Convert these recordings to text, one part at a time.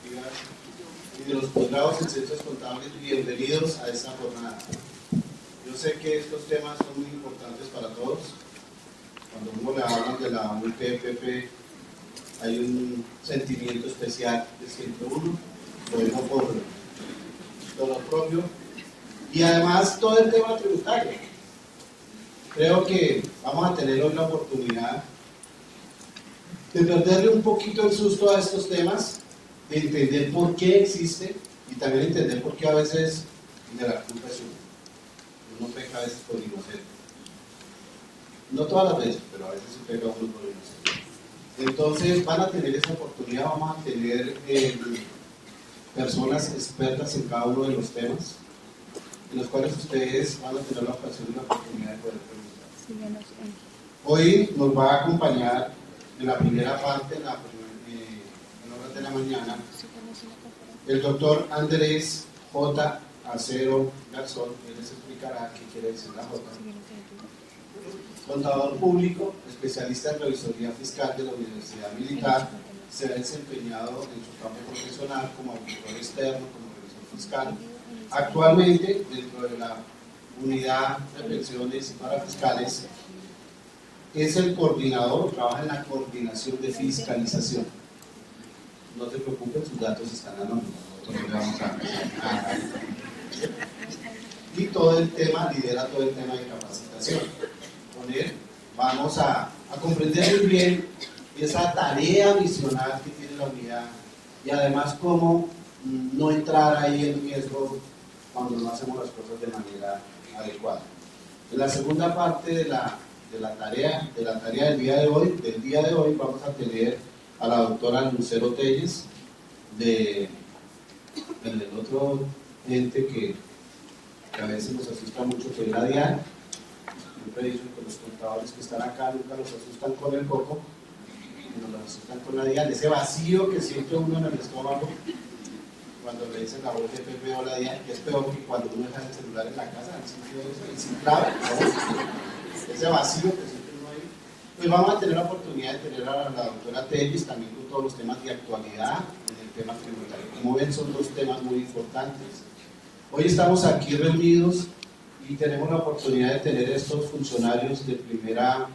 administrativas y de los posgrados en ciencias contables, bienvenidos a esta jornada. Yo sé que estos temas son muy importantes para todos. Cuando uno le hablan de la UPFP, hay un sentimiento especial de 101, lo digo por lo propio, y además todo el tema tributario. Creo que vamos a tener hoy la oportunidad de perderle un poquito el susto a estos temas, de entender por qué existe y también entender por qué a veces de la culpa es uno peca a veces por inocente. No todas las veces, pero a veces se peca uno por inocente. Entonces van a tener esa oportunidad, vamos a tener personas expertas en cada uno de los temas, en los cuales ustedes van a tener la ocasión y la oportunidad de poder preguntar. Hoy nos va a acompañar en la primera parte, en horas de la mañana, el doctor Andrés J. Acero Garzón. Él les explicará qué quiere decir la J. Contador público, especialista en revisoría fiscal de la Universidad Militar, se ha desempeñado en su campo profesional como auditor externo, como revisor fiscal. Actualmente, dentro de la unidad de pensiones y parafiscales, es el coordinador, trabaja en la coordinación de fiscalización. No se preocupen, sus datos están anónimos, nosotros no le vamos a y todo el tema, lidera todo el tema de capacitación. Con él vamos a comprender muy bien esa tarea misional que tiene la unidad y además cómo no entrar ahí en riesgo cuando no hacemos las cosas de manera adecuada. En la segunda parte de la tarea del día de hoy, vamos a tener a la doctora Lucero Telles del otro ente que a veces nos asusta mucho, que es la DIAN. Siempre he dicho que los contadores que están acá nunca los asustan con el coco, sino los asustan con la DIAN, ese vacío que siente uno en el estómago cuando le dicen la UPFP o la DIAN, que es peor que cuando uno deja el celular en la casa, ¿han sentido eso? El sin clave, ¿no? Ese vacío que siente uno ahí. Pues vamos a tener la oportunidad de tener a la doctora Telles también con todos los temas de actualidad en el tema tributario. Como ven, son dos temas muy importantes. Hoy estamos aquí reunidos y tenemos la oportunidad de tener estos funcionarios de primera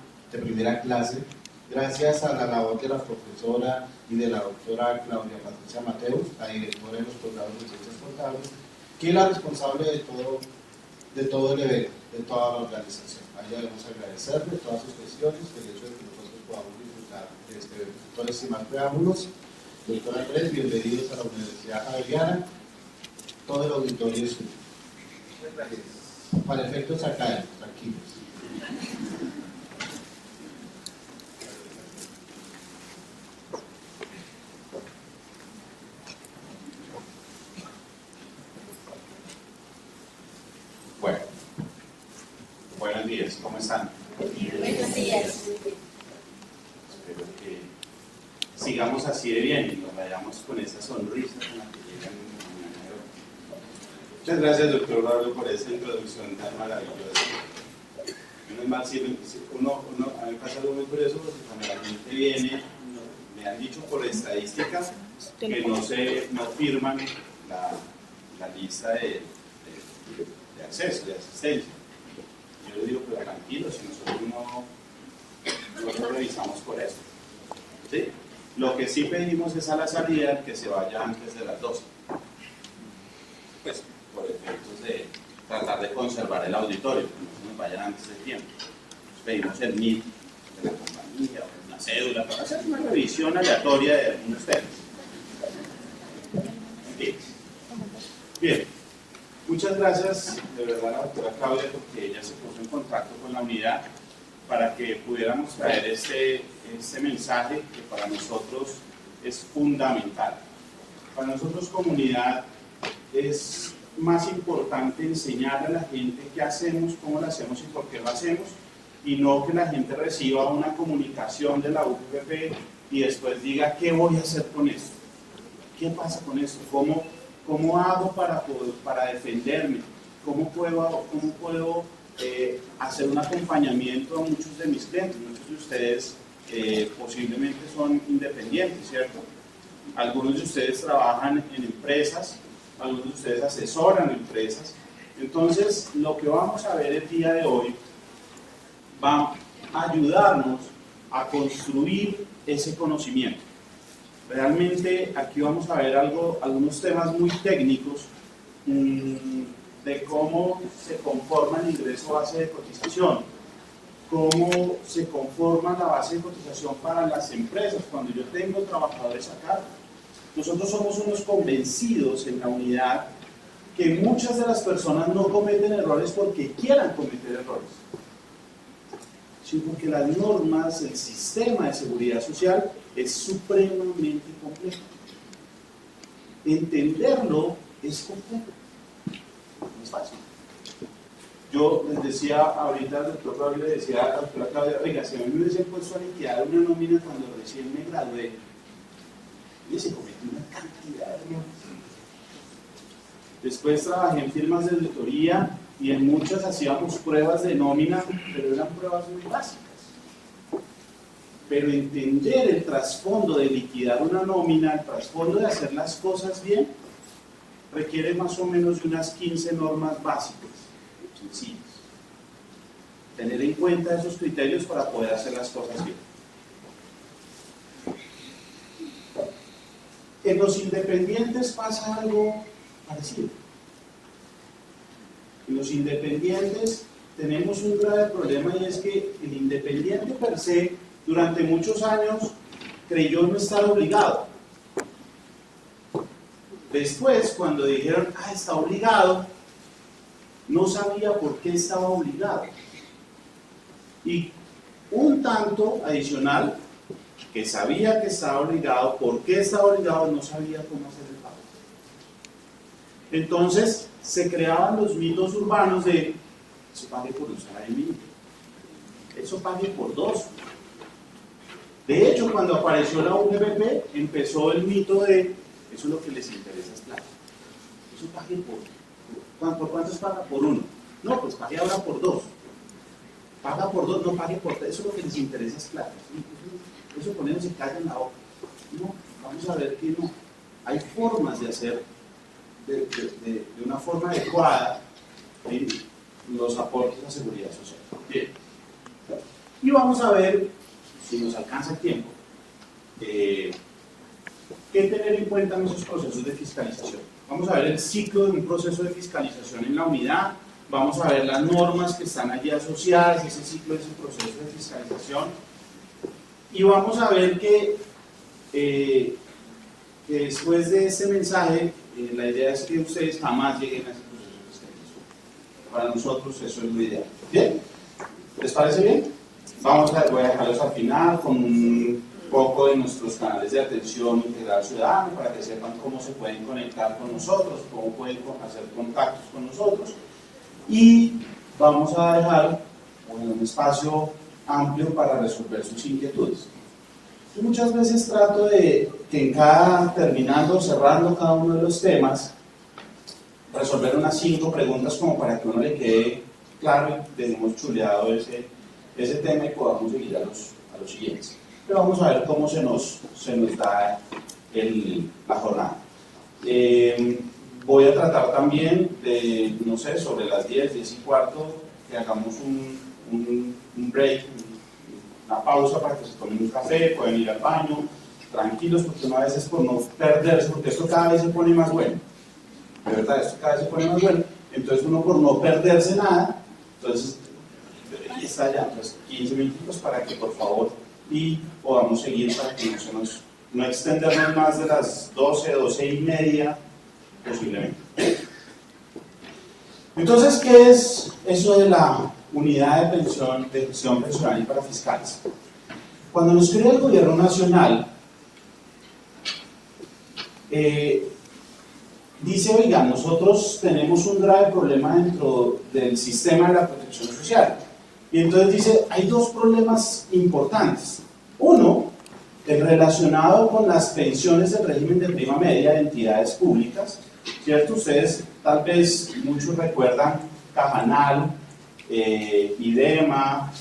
clase, gracias a la labor de la profesora y de la doctora Claudia Patricia Mateus, la directora de los posgrados de Ciencias Contables, que es la responsable de todo el evento, de toda la organización. A ella debemos agradecerle todas sus gestiones, el hecho de que nosotros podamos disfrutar de este evento. Entonces, sin más preámbulos, doctora Andrés, bienvenidos a la Universidad Javeriana. Todo el auditorio es suyo. Para efectos académicos, tranquilos. Bueno, buenos días, ¿cómo están? Buenos días. Espero que sigamos así de bien y nos vayamos con esa sonrisa con la que llegan mañana de hoy. Muchas gracias, doctor Raúl, por esta introducción tan maravillosa. Menos mal, si a mí me pasa algo muy curioso, porque cuando la gente viene, me han dicho por estadística que no firman la lista de acceso, de asistencia. Yo les digo, pero tranquilo, si nosotros revisamos por eso. ¿Sí? Lo que sí pedimos es a la salida que se vaya antes de las 12. Pues por efectos de tratar de conservar el auditorio, que no se nos vayan antes del tiempo. Entonces, pedimos el NIT de la compañía o una cédula para hacer una revisión aleatoria de algunos temas. Bien. Muchas gracias de verdad a la doctora Claudia porque ella se puso en contacto con la unidad para que pudiéramos traer este mensaje que para nosotros es fundamental. Para nosotros como unidad es más importante enseñar a la gente qué hacemos, cómo lo hacemos y por qué lo hacemos, y no que la gente reciba una comunicación de la UPFP y después diga ¿qué voy a hacer con esto? ¿Qué pasa con esto? ¿Cómo hago para defenderme? ¿Cómo puedo hacer un acompañamiento a muchos de mis clientes? Muchos de ustedes posiblemente son independientes, ¿cierto? algunos de ustedes trabajan en empresas, algunos de ustedes asesoran empresas. Entonces, lo que vamos a ver el día de hoy va a ayudarnos a construir ese conocimiento. Realmente aquí vamos a ver algunos temas muy técnicos de cómo se conforma el ingreso base de cotización, cómo se conforma la base de cotización para las empresas cuando yo tengo trabajadores acá. Nosotros somos unos convencidos en la unidad que muchas de las personas no cometen errores porque quieran cometer errores, sino porque las normas, el sistema de seguridad social es supremamente complejo. Entenderlo es complejo, no es fácil. Yo les decía ahorita al doctor Claudio, le decía a la doctora Claudia, oiga, si a mí me hubiesen puesto a liquidar una nómina cuando recién me gradué, y se cometió una cantidad de errores. Después trabajé en firmas de auditoría y en muchas hacíamos pruebas de nómina, pero eran pruebas muy básicas. Pero entender el trasfondo de liquidar una nómina, el trasfondo de hacer las cosas bien, requiere más o menos de unas 15 normas básicas, sencillas. Tener en cuenta esos criterios para poder hacer las cosas bien. En los independientes pasa algo parecido. En los independientes tenemos un grave problema, y es que el independiente per se durante muchos años creyó no estar obligado. Después, cuando dijeron, está obligado, no sabía por qué estaba obligado. Y un tanto adicional, que sabía que estaba obligado, por qué estaba obligado, no sabía cómo hacer el pago. Entonces se creaban los mitos urbanos de eso pague por usar el mínimo, eso pague por dos. De hecho, cuando apareció la UGBP, empezó el mito de eso es lo que les interesa es plata. Eso pague ¿por cuántos paga? Por uno. No, pues pague ahora por dos. Paga por dos, no pague por tres. Eso es lo que les interesa es plata. Eso ponemos se calla en la boca. No, vamos a ver que no. Hay formas de hacer de una forma adecuada los aportes a seguridad social. Bien. Y vamos a ver, si nos alcanza el tiempo, qué tener en cuenta en esos procesos de fiscalización. Vamos a ver el ciclo de un proceso de fiscalización en la unidad, vamos a ver las normas que están allí asociadas, ese ciclo de ese proceso de fiscalización, y vamos a ver que después de este mensaje, la idea es que ustedes jamás lleguen a ese proceso de fiscalización. Para nosotros eso es lo ideal. ¿Bien? ¿Les parece bien? Voy a dejarlos al final con un poco de nuestros canales de atención integral ciudadana para que sepan cómo se pueden conectar con nosotros, cómo pueden hacer contactos con nosotros, y vamos a dejar un espacio amplio para resolver sus inquietudes. Yo muchas veces trato de que terminando, cerrando cada uno de los temas, resolver unas 5 preguntas como para que uno le quede claro y dejemos chuleado ese tema y podamos seguir a los siguientes. Pero vamos a ver cómo se nos da la jornada. Voy a tratar también de, no sé, sobre las 10, 10 y cuarto, que hagamos un break, una pausa para que se tomen un café, pueden ir al baño, tranquilos, porque una vez es por no perderse, porque esto cada vez se pone más bueno. De verdad, esto cada vez se pone más bueno. Entonces uno por no perderse nada, entonces está ya, pues 15 minutos para que por favor y podamos seguir para que no extendernos más de las 12, 12 y media posiblemente. Entonces, ¿qué es eso de la unidad de gestión pensional y para fiscales? Cuando nos crea el gobierno nacional, dice, oiga, nosotros tenemos un grave problema dentro del sistema de la protección social. Y entonces dice, hay 2 problemas importantes. Uno, el relacionado con las pensiones del régimen de prima media de entidades públicas, ¿cierto? Ustedes tal vez muchos recuerdan Cajanal, IDEMA,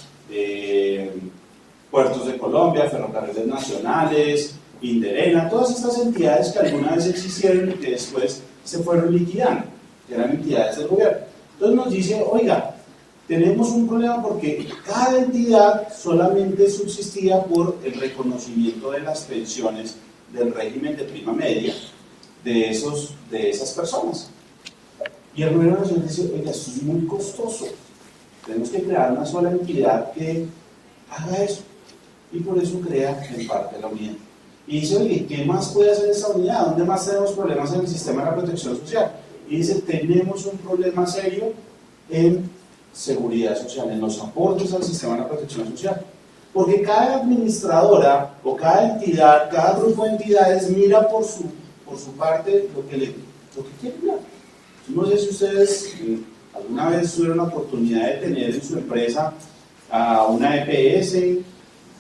Puertos de Colombia, Ferrocarriles Nacionales, Inderena, todas estas entidades que alguna vez existieron y que después se fueron liquidando, que eran entidades del gobierno. Entonces nos dice, oiga, tenemos un problema porque cada entidad solamente subsistía por el reconocimiento de las pensiones del régimen de prima media de esas personas. Y el gobierno nacional dice, oiga, esto es muy costoso, tenemos que crear una sola entidad que haga eso. Y por eso crea en parte la unidad. Y dice, oye, ¿qué más puede hacer esa unidad? ¿Dónde más tenemos problemas en el sistema de la protección social? Y dice, tenemos un problema serio en seguridad social, en los aportes al sistema de la protección social. Porque cada administradora o cada entidad, cada grupo de entidades mira por su parte lo que quiere mirar. No sé si ustedes alguna vez tuvieron la oportunidad de tener en su empresa a una EPS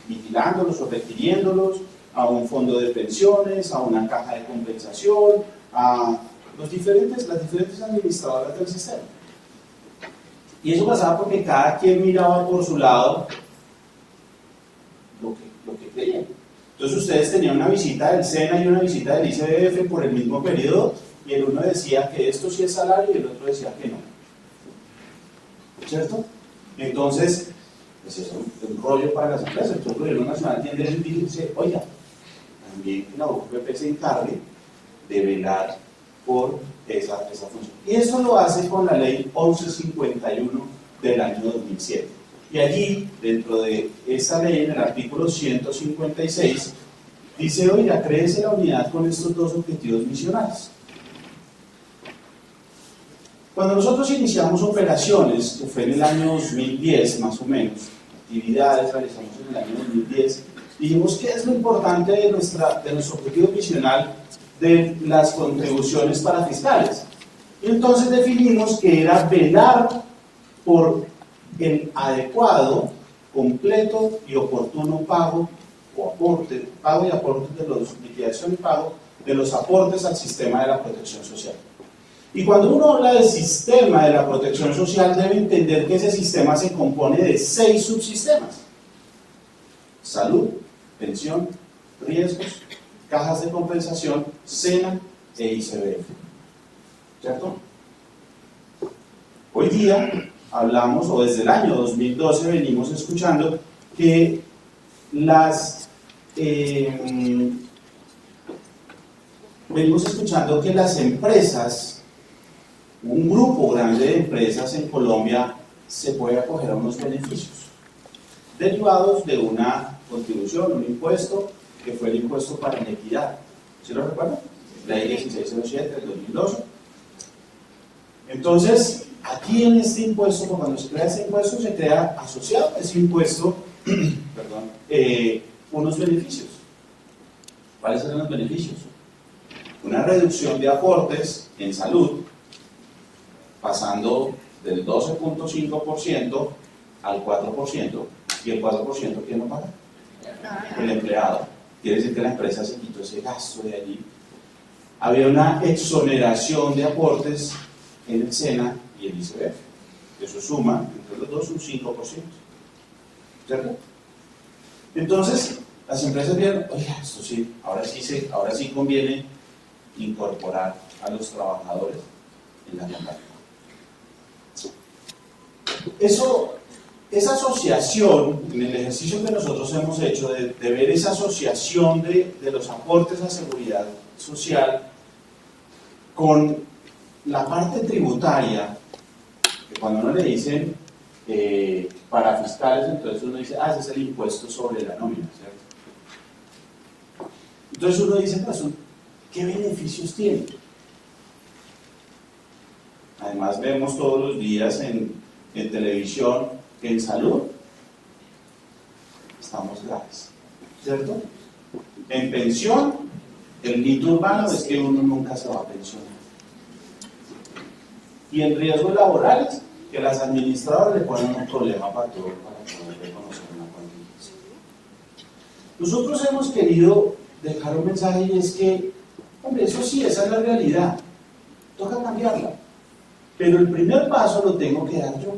vigilándolos o requiriéndolos, a un fondo de pensiones, a una caja de compensación, a las diferentes administradoras del sistema. Y eso pasaba porque cada quien miraba por su lado lo que creía. Entonces ustedes tenían una visita del SENA y una visita del ICBF por el mismo periodo, y el uno decía que esto sí es salario y el otro decía que no. ¿Cierto? Entonces, pues eso es un rollo para las empresas. Entonces el gobierno nacional tiende a decirse, oiga, también que la UPP se encargue de velar por esa función. Y eso lo hace con la ley 1151 del año 2007. Y allí, dentro de esa ley, en el artículo 156, dice, oiga, créese la unidad con estos dos objetivos misionales. Cuando nosotros iniciamos operaciones, que fue en el año 2010 más o menos, actividades realizamos en el año 2010, dijimos qué es lo importante de nuestro objetivo misional de las contribuciones para fiscales. Y entonces definimos que era velar por el adecuado, completo y oportuno pago y aporte de los liquidación y pago de los aportes al sistema de la protección social. Y cuando uno habla del sistema de la protección social, debe entender que ese sistema se compone de 6 subsistemas: salud, pensión, riesgos, cajas de compensación, SENA e ICBF. ¿Cierto? Hoy día hablamos, o desde el año 2012 venimos escuchando que las empresas, un grupo grande de empresas en Colombia, se puede acoger a unos beneficios derivados de una contribución, un impuesto, que fue el impuesto para la equidad. ¿Sí lo recuerdan? La ley 1607 del 2012. Entonces, aquí en este impuesto, cuando se crea este impuesto, se crea asociado a ese impuesto unos beneficios. ¿Cuáles eran los beneficios? Una reducción de aportes en salud, pasando del 12.5% al 4%, y el 4% ¿quién lo paga? El empleado. Quiere decir que la empresa se quitó ese gasto de allí. Había una exoneración de aportes en el SENA y el ICBF. Eso suma entre los dos un 5%. ¿Cierto? Entonces, las empresas vieron, oye, esto sí, ahora sí conviene incorporar a los trabajadores en la normativa. Esa asociación, en el ejercicio que nosotros hemos hecho de ver esa asociación de los aportes a seguridad social con la parte tributaria, que cuando uno le dicen para fiscales, entonces uno dice, ese es el impuesto sobre la nómina, ¿cierto? Entonces uno dice, pues, ¿qué beneficios tiene? Además vemos todos los días en televisión que en salud estamos graves, ¿cierto? En pensión, el mito urbano es que uno nunca se va a pensionar. Y en riesgos laborales, que las administradoras le ponen un problema para poder reconocer una contingencia. Nosotros hemos querido dejar un mensaje, y es que, hombre, eso sí, esa es la realidad, toca cambiarla, pero el primer paso lo tengo que dar yo.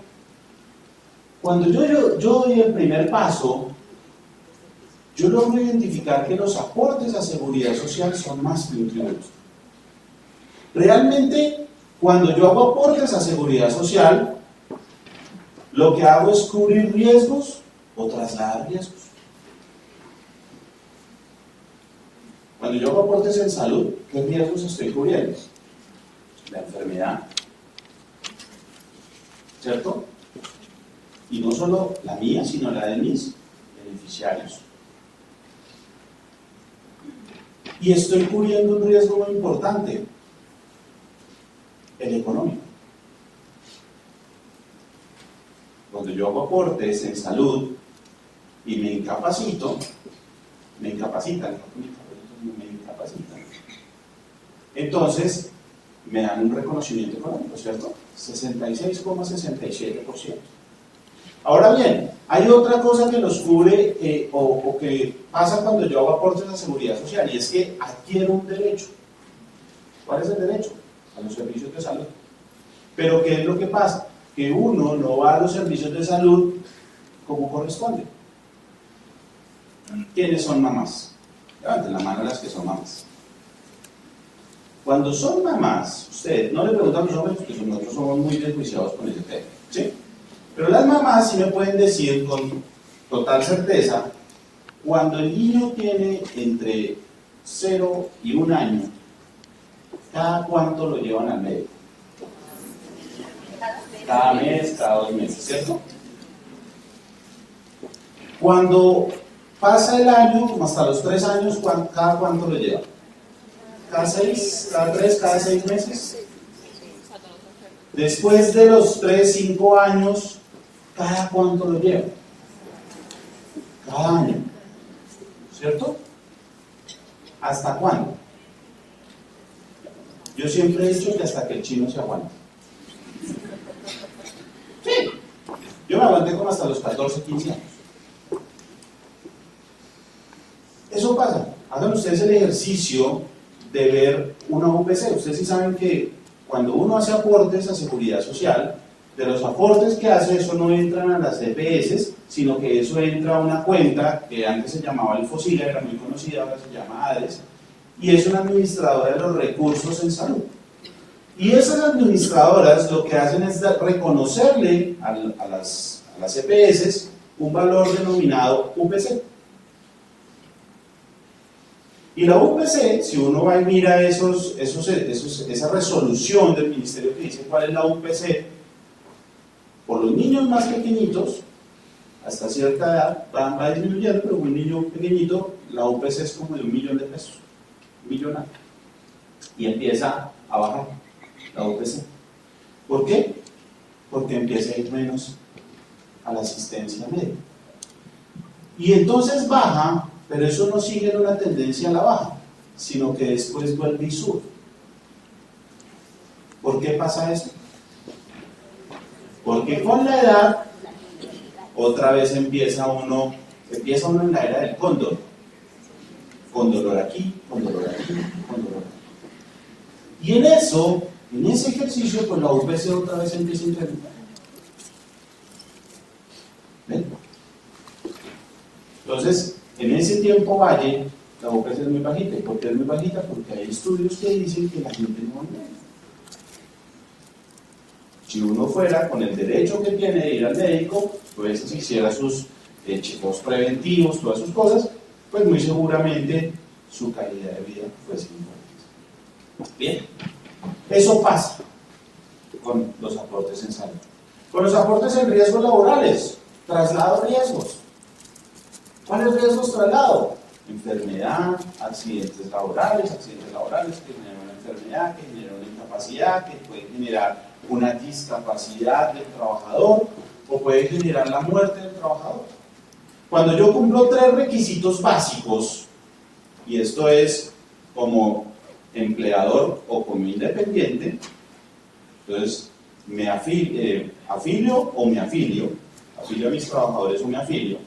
Cuando yo doy el primer paso, yo logro identificar que los aportes a seguridad social son más que un tributo. Realmente, cuando yo hago aportes a seguridad social, lo que hago es cubrir riesgos o trasladar riesgos. Cuando yo hago aportes en salud, ¿qué riesgos estoy cubriendo? La enfermedad, ¿cierto? Y no solo la mía, sino la de mis beneficiarios. Y estoy cubriendo un riesgo muy importante, el económico. Cuando yo hago aportes en salud y me incapacitan, entonces me dan un reconocimiento económico, ¿cierto? 66,67%. Ahora bien, hay otra cosa que nos cubre o que pasa cuando yo hago aportes a seguridad social, y es que adquiero un derecho. ¿Cuál es el derecho? A los servicios de salud. Pero ¿qué es lo que pasa? Que uno no va a los servicios de salud como corresponde. ¿Quiénes son mamás? Levanten la mano las que son mamás. Cuando son mamás, ustedes no le preguntan a los hombres, porque nosotros somos muy desjuiciados con ese tema, ¿sí? Pero las mamás sí me pueden decir con total certeza, cuando el niño tiene entre 0 y 1 año, ¿cada cuánto lo llevan al médico? Cada mes, cada 2 meses, ¿cierto? Cuando pasa el año, como hasta los 3 años, ¿cada cuánto lo lleva? ¿Cada 6, cada 3, cada 6 meses? Después de los 3, 5 años, ¿cada cuánto lo lleva? Cada año, ¿cierto? ¿Hasta cuándo? Yo siempre he dicho que hasta que el chino se aguante. Sí, yo me aguanté como hasta los 14, 15 años. Eso pasa. Hagan ustedes el ejercicio de ver una UPC. Ustedes sí saben que cuando uno hace aportes a seguridad social, de los aportes que hace, eso no entran a las EPS, sino que eso entra a una cuenta que antes se llamaba el FOSILA, era muy conocida, ahora se llama ADRES, y es una administradora de los recursos en salud. Y esas administradoras lo que hacen es reconocerle a las EPS un valor denominado UPC. Y la UPC, si uno va y mira esa resolución del ministerio que dice cuál es la UPC, por los niños más pequeñitos, hasta cierta edad va disminuyendo, pero un niño pequeñito, la UPC es como de $1.000.000 pesos, millonario, y empieza a bajar la UPC. ¿Por qué? Porque empieza a ir menos a la asistencia médica. Y entonces baja, pero eso no sigue en una tendencia a la baja, sino que después vuelve y sube. ¿Por qué pasa eso? Porque con la edad, otra vez empieza uno en la era del cóndor. Con dolor aquí, con dolor aquí, con dolor aquí. Y en ese ejercicio, pues la UPC otra vez empieza a incrementar. ¿Ven? Entonces, en ese tiempo valle, la UPC es muy bajita. ¿Y por qué es muy bajita? Porque hay estudios que dicen que la gente no viene. Si uno fuera con el derecho que tiene de ir al médico, pues si hiciera sus chequeos preventivos, todas sus cosas, pues muy seguramente su calidad de vida fuese mejor. Bien, eso pasa con los aportes en salud. Con los aportes en riesgos laborales, traslado riesgos. ¿Cuáles riesgos traslado? Enfermedad, accidentes laborales que generan una enfermedad, que generan una incapacidad, que puede generar una discapacidad del trabajador o puede generar la muerte del trabajador. Cuando yo cumplo 3 requisitos básicos, y esto es como empleador o como independiente, entonces me afilio o me afilio a mis trabajadores o me afilio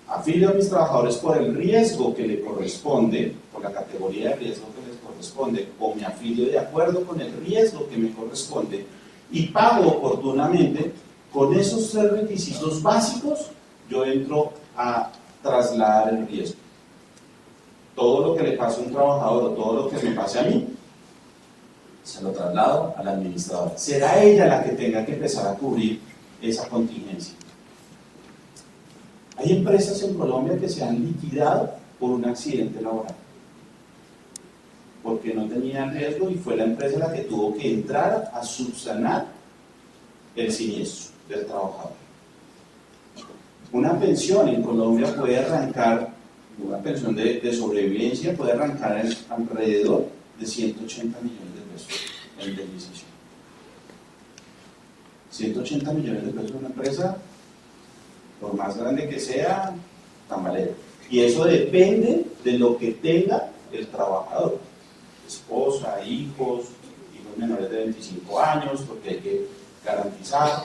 a mis trabajadores por el riesgo que le corresponde, por la categoría de riesgo que les corresponde, o me afilio de acuerdo con el riesgo que me corresponde y pago oportunamente. Con esos 3 requisitos básicos, yo entro a trasladar el riesgo. Todo lo que le pase a un trabajador o todo lo que me pase a mí, se lo traslado a la administradora. Será ella la que tenga que empezar a cubrir esa contingencia. Hay empresas en Colombia que se han liquidado por un accidente laboral, porque no tenían riesgo y fue la empresa la que tuvo que entrar a subsanar el siniestro del trabajador. Una pensión en Colombia puede arrancar, una pensión de sobrevivencia puede arrancar en alrededor de 180 millones de pesos en indemnización. 180 millones de pesos en una empresa, por más grande que sea, tambalea. Y eso depende de lo que tenga el trabajador. Esposa, hijos menores de 25 años, porque hay que garantizar.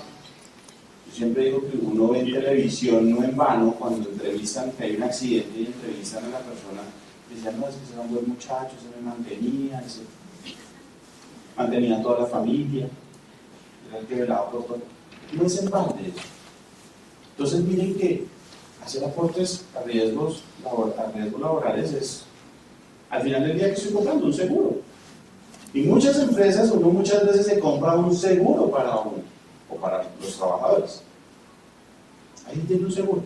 Yo siempre digo que uno ve en televisión, no en vano, cuando entrevistan que hay un accidente y entrevistan a la persona, dicen, no, es que era un buen muchacho, se me mantenía, mantenía a toda la familia, era el que velaba por todo. No es en balde eso. Entonces miren que hacer aportes a riesgos laborales es, al final del día, que estoy comprando un seguro. Y muchas empresas, uno muchas veces se compra un seguro para uno o para los trabajadores. Ahí tiene un seguro.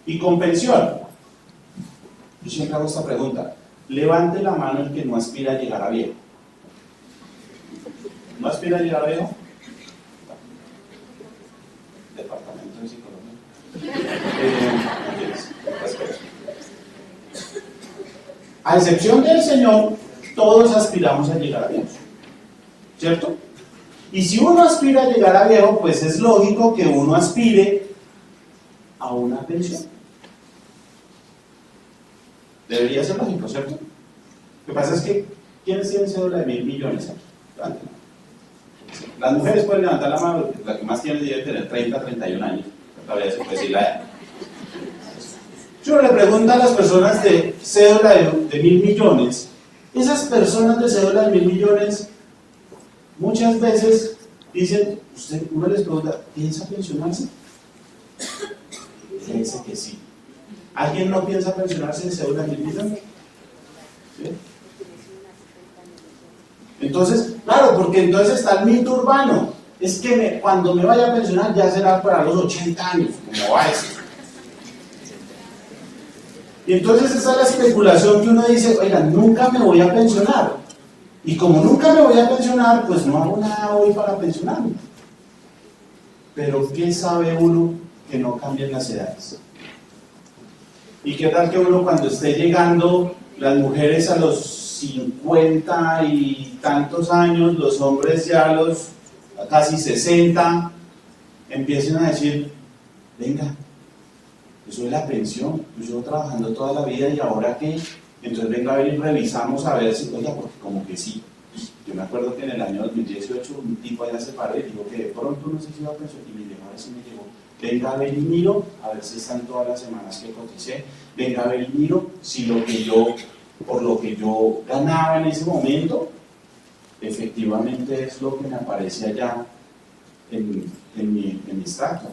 Y con pensión, yo siempre hago esta pregunta: levante la mano el que no aspira a llegar a viejo. ¿No aspira a llegar a viejo? Departamento de Psicología. A excepción del Señor, todos aspiramos a llegar a viejo, ¿cierto? Y si uno aspira a llegar a viejo, pues es lógico que uno aspire a una pensión. Debería ser lógico, ¿cierto? Lo que pasa es que, ¿quiénes tienen cédula de 1.000 millones aquí? Las mujeres pueden levantar la mano, la que más tiene debe tener 30, 31 años. Todavía se puede decir la edad. Si uno le pregunta a las personas de cédula de 1.000 millones, esas personas de cédula de 1.000 millones, muchas veces dicen, uno les pregunta, ¿piensa pensionarse? Dice que sí. ¿Alguien no piensa pensionarse de cédula de 1.000 millones? ¿Sí? Entonces, claro, porque entonces está el mito urbano. Es que cuando me vaya a pensionar ya será para los 80 años, como va eso. Y entonces esa es la especulación que uno dice, oiga, nunca me voy a pensionar. Y como nunca me voy a pensionar, pues no hago nada hoy para pensionarme. Pero ¿qué sabe uno que no cambien las edades? ¿Y qué tal que uno cuando esté llegando, las mujeres a los 50 y tantos años, los hombres ya a los casi 60, empiecen a decir, venga, yo soy la pensión, yo llevo trabajando toda la vida y ahora qué? Entonces venga a ver y revisamos a ver si, oiga, porque como que sí. Yo me acuerdo que en el año 2018 un tipo allá se paró y dijo que de pronto no sé si iba a pensión y me llegó a ver si me llegó. Venga a ver y miro, a ver si están todas las semanas que coticé, venga a ver y miro si por lo que yo ganaba en ese momento, efectivamente es lo que me aparece allá en mi extracto.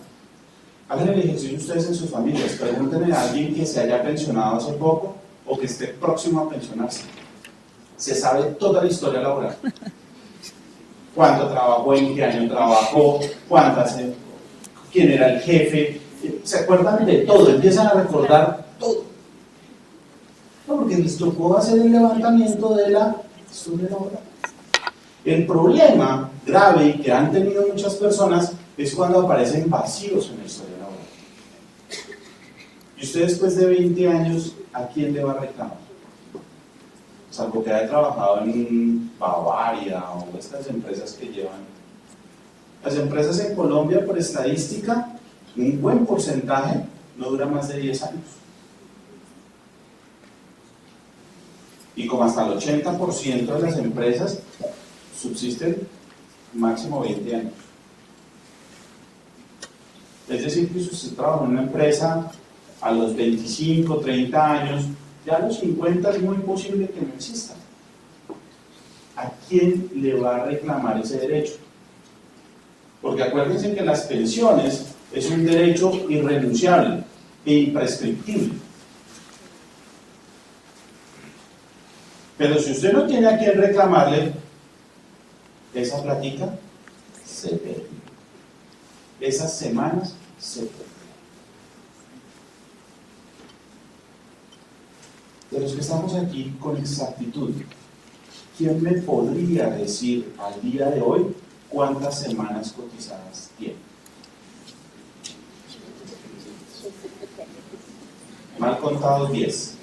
Hagan el ejercicio ustedes en sus familias, pregúntenle a alguien que se haya pensionado hace poco o que esté próximo a pensionarse. Se sabe toda la historia laboral. ¿Cuánto trabajó? ¿En qué año trabajó? ¿Quién era el jefe? Se acuerdan de todo, empiezan a recordar todo. No, porque les tocó hacer el levantamiento de la historia laboral. El problema grave que han tenido muchas personas es cuando aparecen vacíos en la historia laboral. Y usted después de 20 años, ¿a quién le va a reclamar? Salvo que haya trabajado en Bavaria o estas empresas que llevan. Las empresas en Colombia, por estadística, un buen porcentaje no dura más de 10 años. Y como hasta el 80% de las empresas subsisten máximo 20 años. Es decir, que si usted trabaja en una empresa a los 25, 30 años, ya a los 50 es muy posible que no exista. ¿A quién le va a reclamar ese derecho? Porque acuérdense que las pensiones es un derecho irrenunciable e imprescriptible. Pero si usted no tiene a quien reclamarle, esa plática se pierde. Esas semanas se pierden. De los que estamos aquí con exactitud, ¿quién me podría decir al día de hoy cuántas semanas cotizadas tiene? Mal contados 10.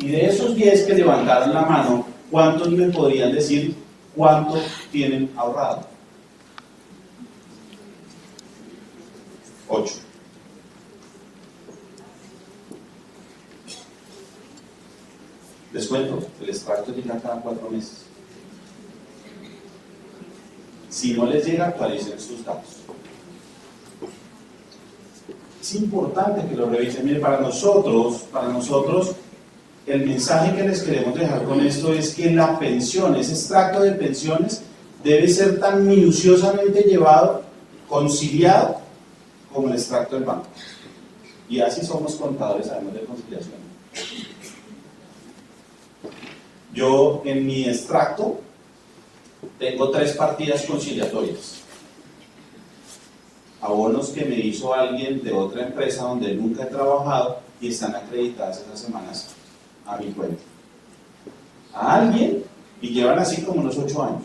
Y de esos 10 que levantaron la mano, ¿cuántos me podrían decir cuánto tienen ahorrado? 8. Les cuento, el extracto llega cada 4 meses. Si no les llega, actualicen sus datos. Es importante que lo revisen. Mire, para nosotros, el mensaje que les queremos dejar con esto es que la pensión, ese extracto de pensiones, debe ser tan minuciosamente llevado, conciliado, como el extracto del banco. Y así somos contadores, sabemos de conciliación. Yo en mi extracto tengo 3 partidas conciliatorias. Abonos que me hizo alguien de otra empresa donde nunca he trabajado y están acreditadas esas semanas a mi cuenta. A alguien, y llevan así como unos 8 años.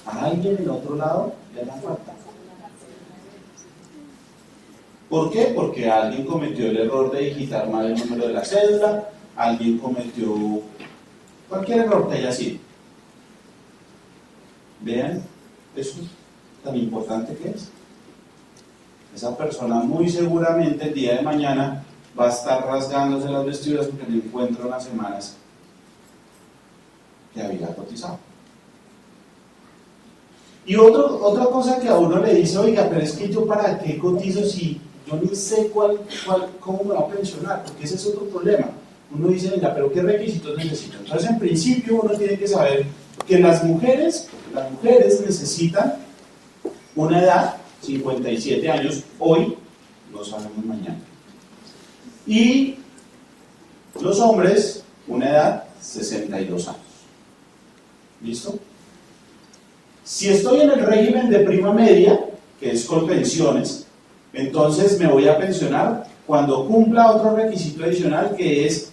A alguien en otro lado le da falta. ¿Por qué? Porque alguien cometió el error de digitar mal el número de la cédula, alguien cometió cualquier error que haya sido. Vean, eso tan importante que es. Esa persona muy seguramente el día de mañana va a estar rasgándose las vestiduras porque no encuentra unas semanas que había cotizado. Y otra cosa que a uno le dice, oiga, pero es que yo para qué cotizo si yo ni sé cómo me va a pensionar, porque ese es otro problema. Uno dice, venga, pero ¿qué requisitos necesito? Entonces, en principio, uno tiene que saber que las mujeres necesitan una edad, 57 años, hoy, no sabemos mañana. Y los hombres, una edad, 62 años. ¿Listo? Si estoy en el régimen de prima media, que es con pensiones, entonces me voy a pensionar cuando cumpla otro requisito adicional que es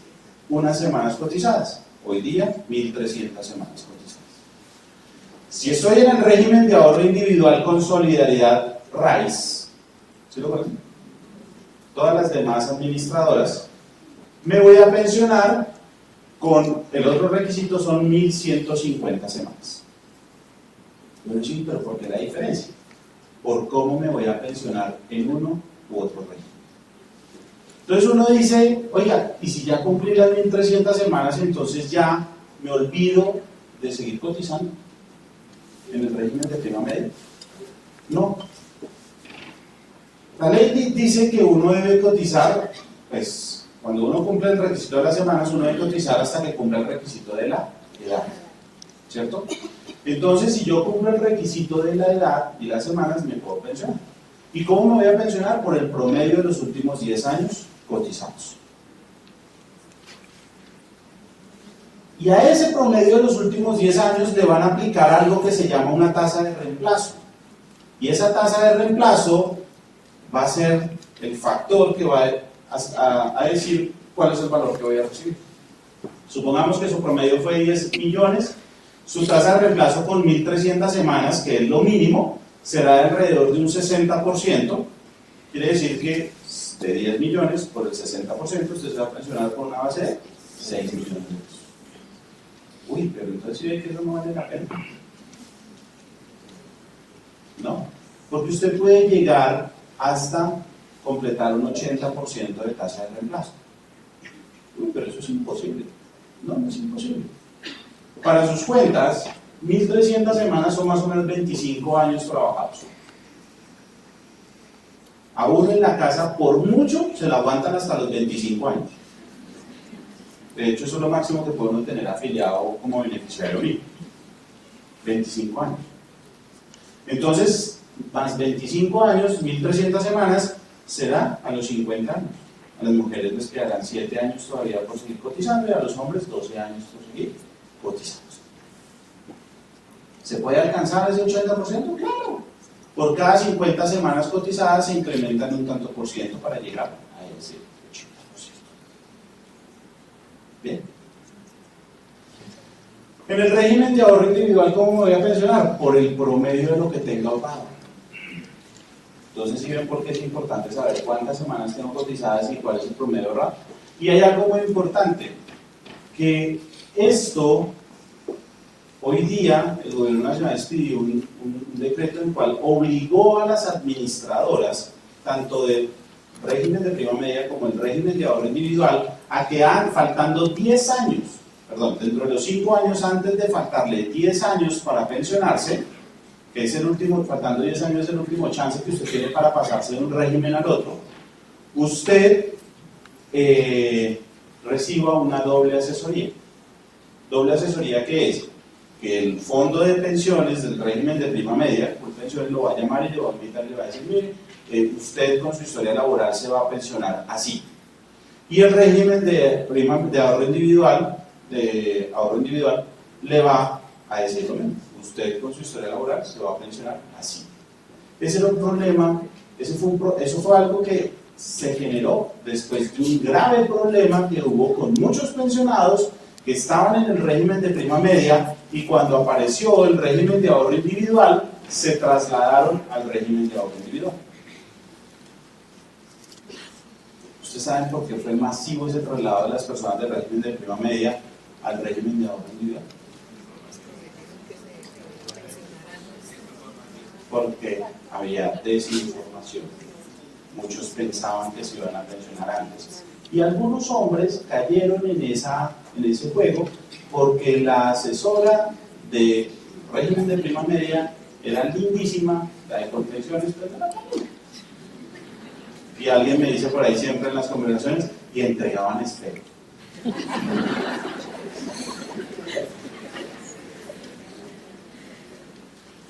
unas semanas cotizadas. Hoy día, 1.300 semanas cotizadas. Si estoy en el régimen de ahorro individual con solidaridad RAIS, ¿sí lo conocen? Todas las demás administradoras, me voy a pensionar con el otro requisito, son 1.150 semanas. Bueno, sí, pero ¿por qué la diferencia? Por cómo me voy a pensionar en uno u otro régimen. Entonces uno dice, oiga, y si ya cumplí las 1.300 semanas, entonces ya me olvido de seguir cotizando en el régimen de prima media. No. La ley dice que uno debe cotizar, pues, cuando uno cumple el requisito de las semanas, uno debe cotizar hasta que cumpla el requisito de la edad, ¿cierto? Entonces, si yo cumplo el requisito de la edad y las semanas, me puedo pensionar. ¿Y cómo me voy a pensionar? Por el promedio de los últimos 10 años cotizados. Y a ese promedio de los últimos 10 años le van a aplicar algo que se llama una tasa de reemplazo. Y esa tasa de reemplazo va a ser el factor que va a decir cuál es el valor que voy a recibir. Supongamos que su promedio fue 10 millones, su tasa de reemplazo con 1.300 semanas, que es lo mínimo, será de alrededor de un 60%. Quiere decir que de 10 millones por el 60%, usted se va a pensionar por una base de 6 millones de pesos. Uy, pero entonces si ve que eso no vale la pena. No, porque usted puede llegar hasta completar un 80% de tasa de reemplazo. Uy, pero eso es imposible. No, no es imposible. Para sus cuentas, 1.300 semanas son más o menos 25 años trabajados. A uno en la casa, por mucho, se la aguantan hasta los 25 años. De hecho, eso es lo máximo que puede uno tener afiliado como beneficiario mío. 25 años. Entonces, más 25 años, 1.300 semanas, será a los 50 años. A las mujeres les quedarán 7 años todavía por seguir cotizando y a los hombres 12 años por seguir cotizando. ¿Se puede alcanzar ese 80%? Claro. Por cada 50 semanas cotizadas se incrementan un tanto por ciento para llegar a ese 80%. Bien. En el régimen de ahorro individual, ¿cómo me voy a pensionar? Por el promedio de lo que tenga ahorrado. Entonces, ¿sí ven por qué es importante saber cuántas semanas tengo cotizadas y cuál es el promedio ahorrado? Y hay algo muy importante, que esto, hoy día, el gobierno nacional expidió un decreto en el cual obligó a las administradoras, tanto del régimen de prima media como el régimen de ahorro individual, a que faltando 10 años, dentro de los 5 años antes de faltarle 10 años para pensionarse, que es el último, faltando 10 años es el último chance que usted tiene para pasarse de un régimen al otro, usted reciba una doble asesoría. ¿Doble asesoría qué es? Que el fondo de pensiones del régimen de prima media, por pensiones lo va a llamar y le va a invitar y le va a decir, mire, usted con su historia laboral se va a pensionar así. Y el régimen de ahorro individual, le va a decir lo mismo. Usted con su historia laboral se va a pensionar así. Ese era un problema, eso fue algo que se generó después de un grave problema que hubo con muchos pensionados que estaban en el régimen de prima media y cuando apareció el régimen de ahorro individual se trasladaron al régimen de ahorro individual. ¿Ustedes saben por qué fue masivo ese traslado de las personas del régimen de prima media al régimen de ahorro individual? Porque había desinformación. Muchos pensaban que se iban a pensionar antes. Y algunos hombres cayeron en ese juego porque la asesora de régimen de prima media era lindísima, la de contenciones, pero no era tan buena. Y alguien me dice por ahí siempre en las conversaciones, y entregaban espejo.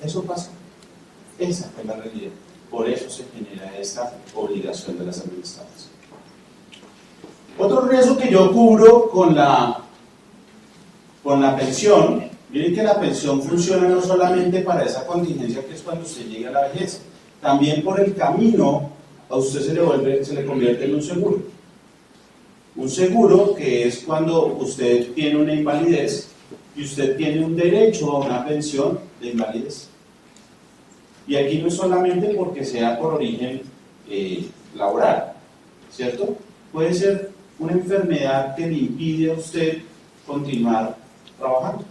Eso pasó. Esa fue la realidad. Por eso se genera esta obligación de las administradoras. Otro riesgo que yo cubro con la pensión, miren que la pensión funciona no solamente para esa contingencia que es cuando usted llega a la vejez, también por el camino a usted se le convierte en un seguro. Un seguro que es cuando usted tiene una invalidez y usted tiene un derecho a una pensión de invalidez. Y aquí no es solamente porque sea por origen laboral, ¿cierto? Puede ser una enfermedad que le impide a usted continuar trabajando.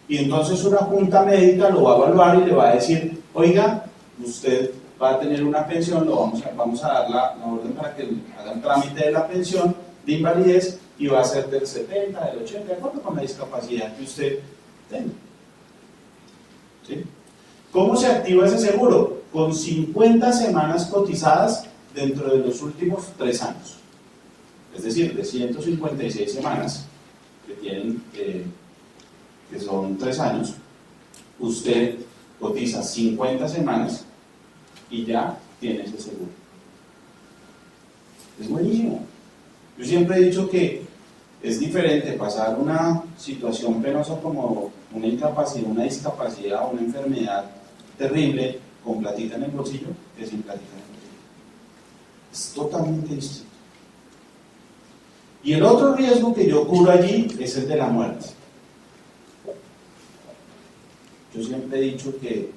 Y entonces una junta médica lo va a evaluar y le va a decir, oiga, usted va a tener una pensión, vamos a dar la orden para que haga el trámite de la pensión de invalidez y va a ser del 70, del 80, de acuerdo con la discapacidad que usted tenga. ¿Sí? ¿Cómo se activa ese seguro? Con 50 semanas cotizadas dentro de los últimos 3 años. Es decir, de 156 semanas que son 3 años, usted cotiza 50 semanas y ya tiene ese seguro. Es buenísimo. Yo siempre he dicho que es diferente pasar una situación penosa como una incapacidad, una discapacidad o una enfermedad terrible con platita en el bolsillo que sin platita en el bolsillo. Es totalmente distinto. Y el otro riesgo que yo cubro allí es el de la muerte. Yo siempre he dicho que,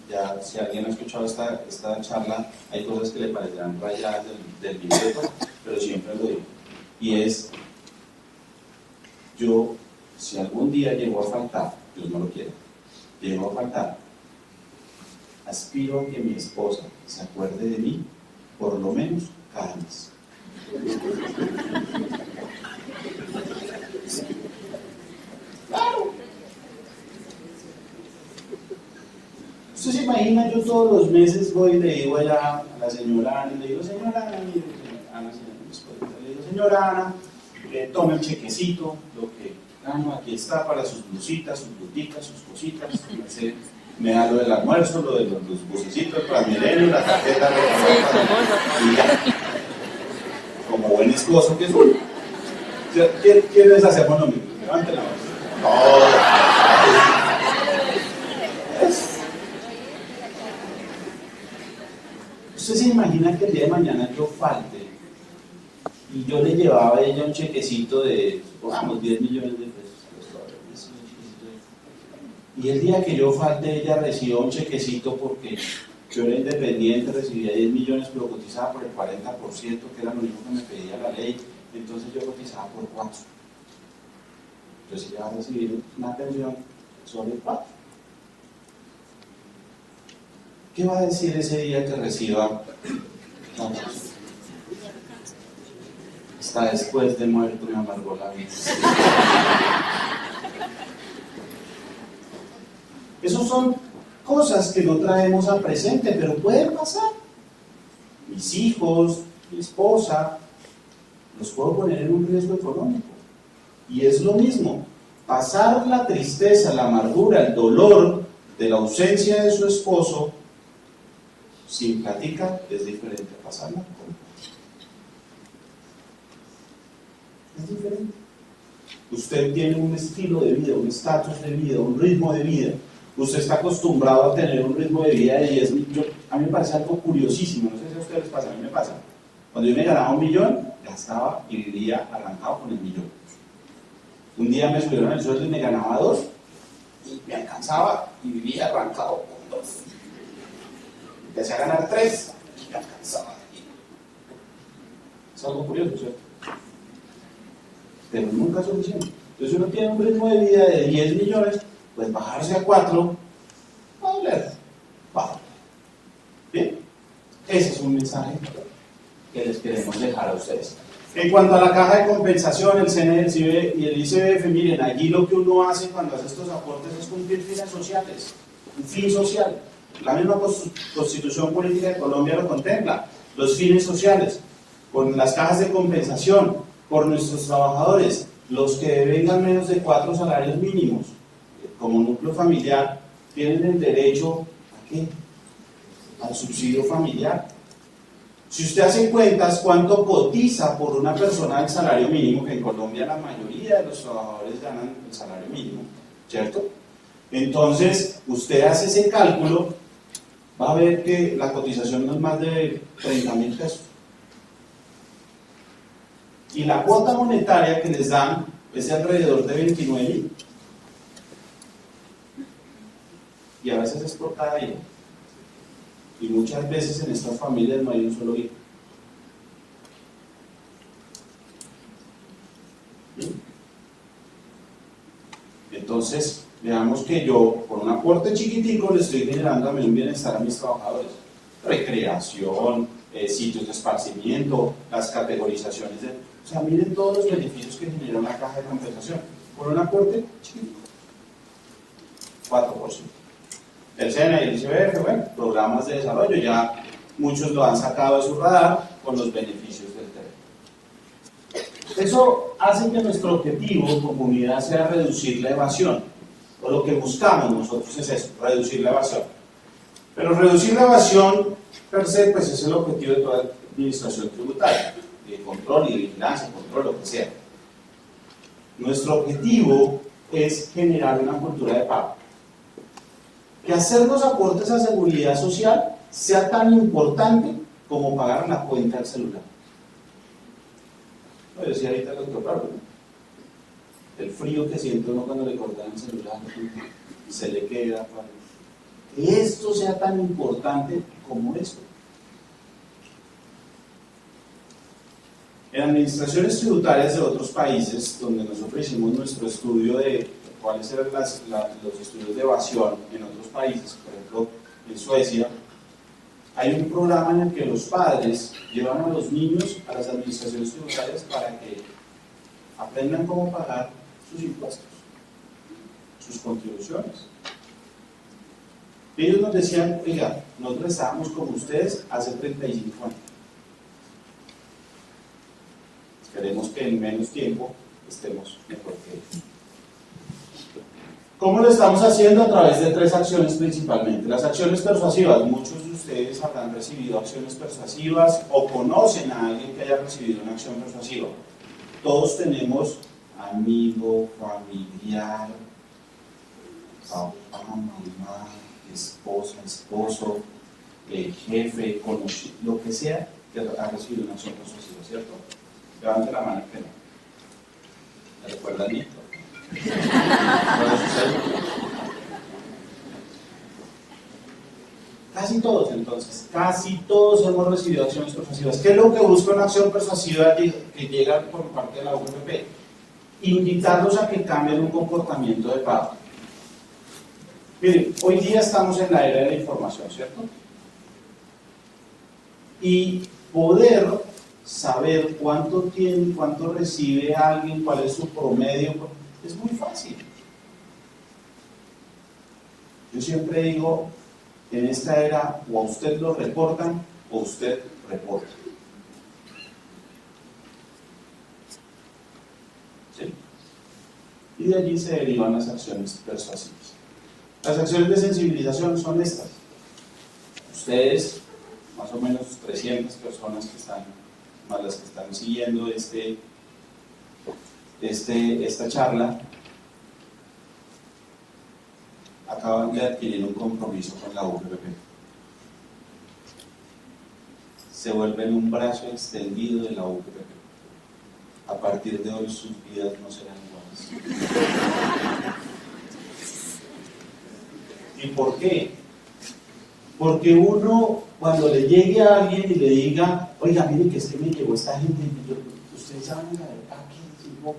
ya si alguien ha escuchado esta charla, hay cosas que le parecerán rayadas del libreto, pero siempre lo digo. Y es, yo, si algún día llego a faltar, Dios no lo quiera, llego a faltar, aspiro a que mi esposa se acuerde de mí, por lo menos cada mes. Claro. Usted se imagina, yo todos los meses voy y le digo allá a la señora Ana, y le digo, señora Ana, mire, Ana, le digo, señora Ana, tome el chequecito, lo que gano, aquí está para sus blusitas, sus boticas, sus cositas, me da lo del almuerzo, lo de los bucecitos, el Transmilenio, la tarjeta de y ya. Como buen esposo que soy. ¿Quiénes hacemos lo mismo? Levanten la mano. ¿Usted se imagina que el día de mañana yo falte y yo le llevaba a ella un chequecito de, supongamos, 10 millones de pesos? Y el día que yo falte, ella recibió un chequecito porque yo era independiente, recibía 10 millones, pero cotizaba por el 40%, que era lo único que me pedía la ley, entonces yo cotizaba por 4. Entonces ella va a recibir una pensión sobre 4. ¿Qué va a decir ese día que reciba la pensión? Hasta después de muerto me amargó la vida. Esas son cosas que no traemos a presente, pero pueden pasar. Mis hijos, mi esposa, los puedo poner en un riesgo económico. Y es lo mismo, pasar la tristeza, la amargura, el dolor de la ausencia de su esposo sin plática es diferente a pasarla con. Es diferente. Usted tiene un estilo de vida, un estatus de vida, un ritmo de vida. Usted está acostumbrado a tener un ritmo de vida de 10 millones. A mí me parece algo curiosísimo, no sé si a ustedes les pasa, a mí me pasa. Cuando yo me ganaba 1 millón, gastaba y vivía arrancado con el millón. Un día me subieron el sueldo y me ganaba 2, y me alcanzaba y vivía arrancado con 2. Empecé a ganar 3 y me alcanzaba. Es algo curioso, ¿cierto? Pero nunca es suficiente. Entonces uno tiene un ritmo de vida de 10 millones, pues bajarse a 4, va a doler. Bajo. ¿Bien? Ese es un mensaje que les queremos dejar a ustedes. En cuanto a la caja de compensación, el CNE, el CIBE y el ICBF, miren, allí lo que uno hace cuando hace estos aportes es cumplir fines sociales, un fin social. La misma Constitución Política de Colombia lo contempla, los fines sociales, con las cajas de compensación, por nuestros trabajadores, los que devengan menos de 4 salarios mínimos, como núcleo familiar, tienen el derecho ¿a qué? Al subsidio familiar. Si usted hace cuentas cuánto cotiza por una persona el salario mínimo, que en Colombia la mayoría de los trabajadores ganan el salario mínimo, ¿cierto? Entonces, usted hace ese cálculo, va a ver que la cotización no es más de 30.000 pesos. Y la cuota monetaria que les dan es de alrededor de 29.000. Y a veces es por cada hijo. Y muchas veces en estas familias no hay un solo hijo. Entonces, veamos que yo, con un aporte chiquitico, le estoy generando a mí un bienestar a mis trabajadores. Recreación, sitios de esparcimiento, las categorizaciones de... O sea, miren todos los beneficios que genera una caja de compensación. Con un aporte chiquitico. 4%. El SENA y el ICBF, bueno, programas de desarrollo, ya muchos lo han sacado de su radar con los beneficios del TED. Eso hace que nuestro objetivo como unidad sea reducir la evasión, o lo que buscamos nosotros es eso, reducir la evasión. Pero reducir la evasión per se, pues es el objetivo de toda administración tributaria, de control y de vigilancia, control, lo que sea. Nuestro objetivo es generar una cultura de pago. Que hacer los aportes a seguridad social sea tan importante como pagar la cuenta del celular. Yo decía ahorita el doctor Pablo, el frío que siente uno cuando le cortan el celular, se le queda. Que esto sea tan importante como esto. En administraciones tributarias de otros países, donde nosotros hicimos nuestro estudio de cuáles eran los estudios de evasión en otros países, por ejemplo en Suecia, hay un programa en el que los padres llevan a los niños a las administraciones tributarias para que aprendan cómo pagar sus impuestos, sus contribuciones. Ellos nos decían, oiga, nosotros estábamos como ustedes hace 35 años. Queremos que en menos tiempo estemos mejor que ellos. ¿Cómo lo estamos haciendo? A través de 3 acciones principalmente. Las acciones persuasivas. Muchos de ustedes habrán recibido acciones persuasivas o conocen a alguien que haya recibido una acción persuasiva. Todos tenemos amigo, familiar, papá, mamá, esposa, esposo, jefe, conocido, lo que sea que ha recibido una acción persuasiva, ¿cierto? Levante la mano que no. ¿Me recuerda Nieto? Casi todos, entonces, casi todos hemos recibido acciones persuasivas. ¿Qué es lo que busca una acción persuasiva que llega por parte de la UFP? Invitarlos a que cambien un comportamiento de pago. Miren, hoy día estamos en la era de la información, ¿cierto? Y poder saber cuánto tiene, cuánto recibe alguien, cuál es su promedio, es muy fácil. Yo siempre digo, en esta era, o a usted lo reportan, o usted reporta. ¿Sí? Y de allí se derivan las acciones persuasivas. Las acciones de sensibilización son estas. Ustedes, más o menos 300 personas que están, más las que están siguiendo esta charla, acaban de adquirir un compromiso con la UFP. Se vuelven un brazo extendido de la UFP. A partir de hoy sus vidas no serán iguales. ¿Y por qué? Porque uno, cuando le llegue a alguien y le diga, oiga, mire que es que me llegó esta gente, ustedes saben la verdad,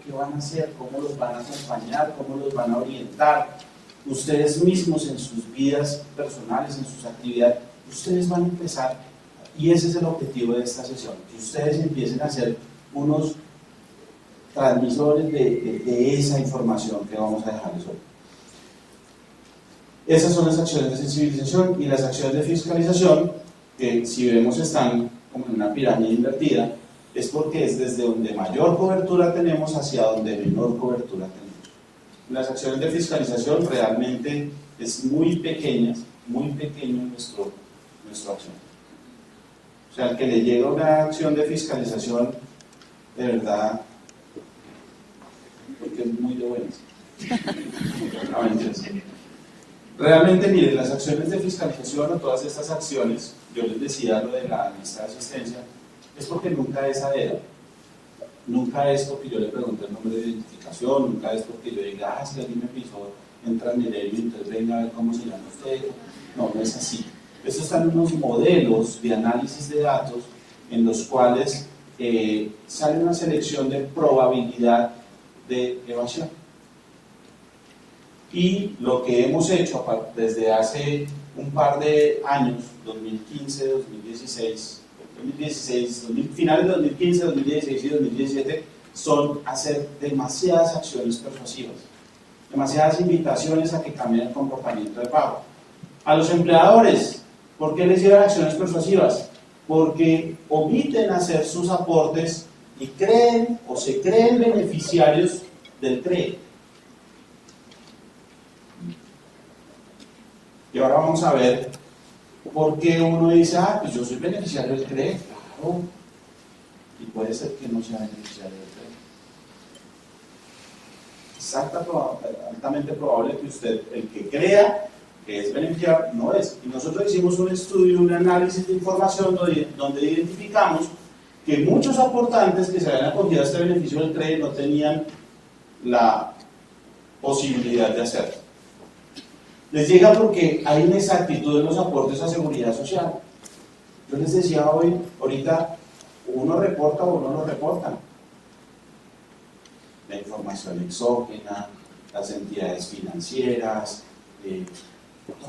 qué van a hacer, cómo los van a acompañar, cómo los van a orientar, ustedes mismos en sus vidas personales, en sus actividades, ustedes van a empezar, y ese es el objetivo de esta sesión, que ustedes empiecen a ser unos transmisores de esa información que vamos a dejarles hoy. Esas son las acciones de sensibilización y las acciones de fiscalización, que si vemos están como en una pirámide invertida, es porque es desde donde mayor cobertura tenemos hacia donde menor cobertura tenemos. Las acciones de fiscalización realmente es muy pequeño nuestra acción. O sea, al que le llega una acción de fiscalización, de verdad, porque es muy de buenas. Realmente, miren, las acciones de fiscalización o todas estas acciones, yo les decía lo de la lista de asistencia, es porque nunca es a dedo. Nunca es porque yo le pregunte el nombre de identificación, nunca es porque yo diga, si alguien me pisó en Transmilenio, entonces venga a ver cómo se llama usted. No, no es así. Estos están unos modelos de análisis de datos en los cuales sale una selección de probabilidad de evasión. Y lo que hemos hecho desde hace un par de años, 2015, 2016, finales de 2015, 2016 y 2017, son hacer demasiadas acciones persuasivas, demasiadas invitaciones a que cambien el comportamiento de pago. A los empleadores, ¿por qué les llevan acciones persuasivas? Porque omiten hacer sus aportes y creen o se creen beneficiarios del CRE. Y ahora vamos a ver por qué uno dice, pues yo soy beneficiario del CRE. Claro. Y puede ser que no sea beneficiario del CRE. Es altamente probable que usted, el que crea que es beneficiario, no es. Y nosotros hicimos un estudio, un análisis de información donde identificamos que muchos aportantes que se habían acogido a este beneficio del CRE no tenían la posibilidad de hacerlo. Les llega porque hay inexactitud en los aportes a seguridad social. Yo les decía ahorita, uno reporta o no lo reportan. La información exógena, las entidades financieras,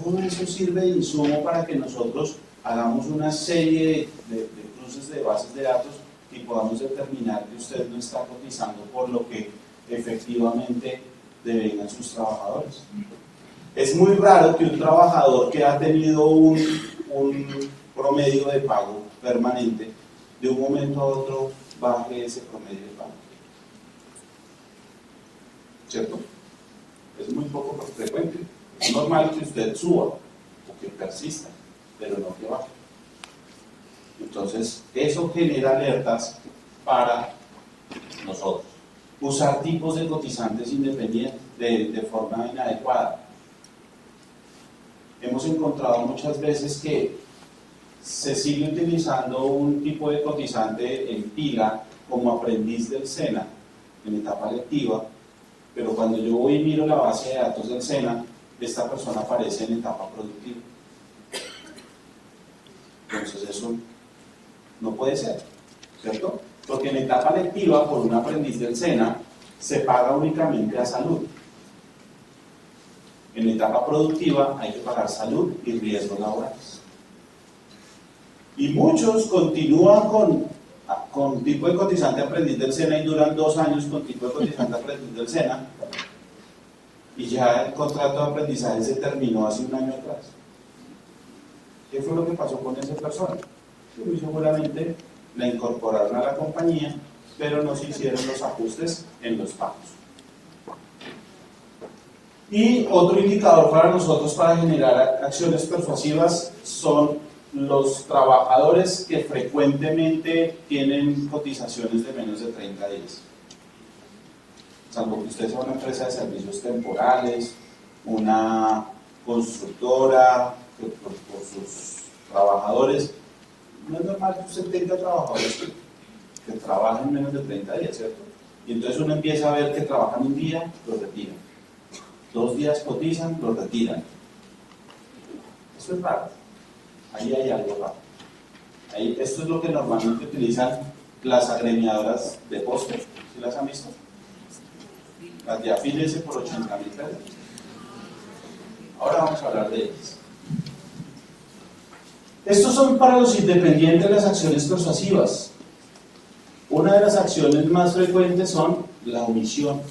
todo eso sirve de insumo para que nosotros hagamos una serie de cruces de bases de datos y podamos determinar que usted no está cotizando por lo que efectivamente devengan sus trabajadores. Es muy raro que un trabajador que ha tenido un promedio de pago permanente, de un momento a otro baje ese promedio de pago. ¿Cierto? Es muy poco frecuente. Es normal que usted suba o que persista, pero no que baje. Entonces, eso genera alertas para nosotros. Usar tipos de cotizantes independientes de forma inadecuada. Hemos encontrado muchas veces que se sigue utilizando un tipo de cotizante en pila como aprendiz del SENA en etapa lectiva, pero cuando yo voy y miro la base de datos del SENA, esta persona aparece en etapa productiva. Entonces eso no puede ser, ¿cierto? Porque en etapa lectiva, por un aprendiz del SENA, se paga únicamente a salud. En etapa productiva hay que pagar salud y riesgos laborales. Y muchos continúan con tipo de cotizante aprendiz del SENA y duran 2 años con tipo de cotizante aprendiz del SENA y ya el contrato de aprendizaje se terminó hace 1 año atrás. ¿Qué fue lo que pasó con esa persona? Muy seguramente la incorporaron a la compañía, pero no se hicieron los ajustes en los pagos. Y otro indicador para nosotros para generar acciones persuasivas son los trabajadores que frecuentemente tienen cotizaciones de menos de 30 días. Salvo que usted sea una empresa de servicios temporales, una constructora, que por sus trabajadores, no es normal que usted tenga trabajadores que trabajan menos de 30 días, ¿cierto? Y entonces uno empieza a ver que trabajan un día, los retiran. 2 días cotizan, los retiran. Eso es raro. Ahí hay algo raro. Esto es lo que normalmente utilizan las agremiadoras de postre. ¿Sí las han visto? Las de afíliese por 80.000 pesos. Ahora vamos a hablar de ellas. Estos son para los independientes las acciones persuasivas. Una de las acciones más frecuentes son la omisión.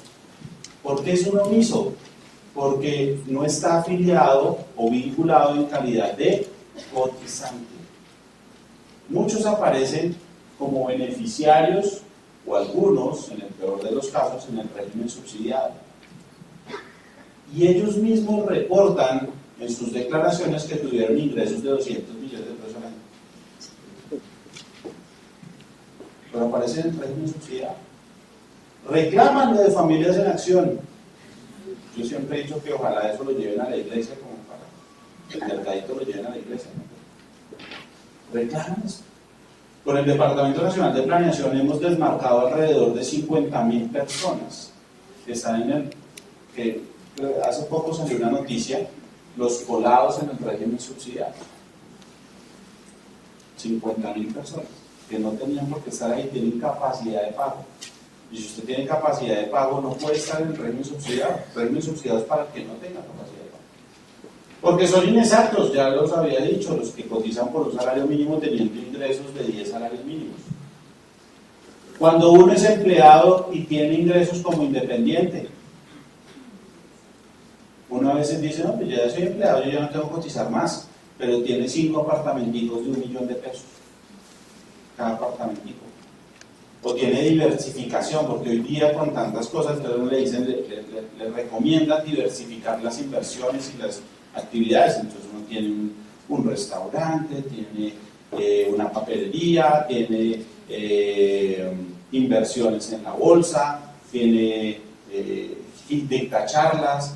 ¿Por qué es un omiso? Porque no está afiliado o vinculado en calidad de cotizante. Muchos aparecen como beneficiarios o algunos, en el peor de los casos, en el régimen subsidiado. Y ellos mismos reportan en sus declaraciones que tuvieron ingresos de 200 millones de pesos al año. Pero aparecen en el régimen subsidiado. Reclaman lo de Familias en Acción. Yo siempre he dicho que ojalá eso lo lleven a la iglesia, como para el mercadito lo lleven a la iglesia, ¿no? Reclaman eso. Con el Departamento Nacional de Planeación hemos desmarcado alrededor de 50.000 personas que están que hace poco salió una noticia, los colados en el régimen subsidiado. 50.000 personas que no tenían por qué estar ahí, tienen capacidad de pago. Y si usted tiene capacidad de pago, no puede estar en el régimen subsidiado. El régimen subsidiado es para el que no tenga capacidad de pago. Porque son inexactos, ya los había dicho, los que cotizan por un salario mínimo teniendo ingresos de 10 salarios mínimos. Cuando uno es empleado y tiene ingresos como independiente, uno a veces dice, no, pues ya soy empleado, yo ya no tengo que cotizar más, pero tiene 5 apartamenticos de 1 millón de pesos cada apartamentico. O tiene diversificación, porque hoy día con tantas cosas, entonces le dicen, le recomiendan diversificar las inversiones y las actividades. Entonces uno tiene un restaurante, tiene una papelería, tiene inversiones en la bolsa, tiene dicta charlas,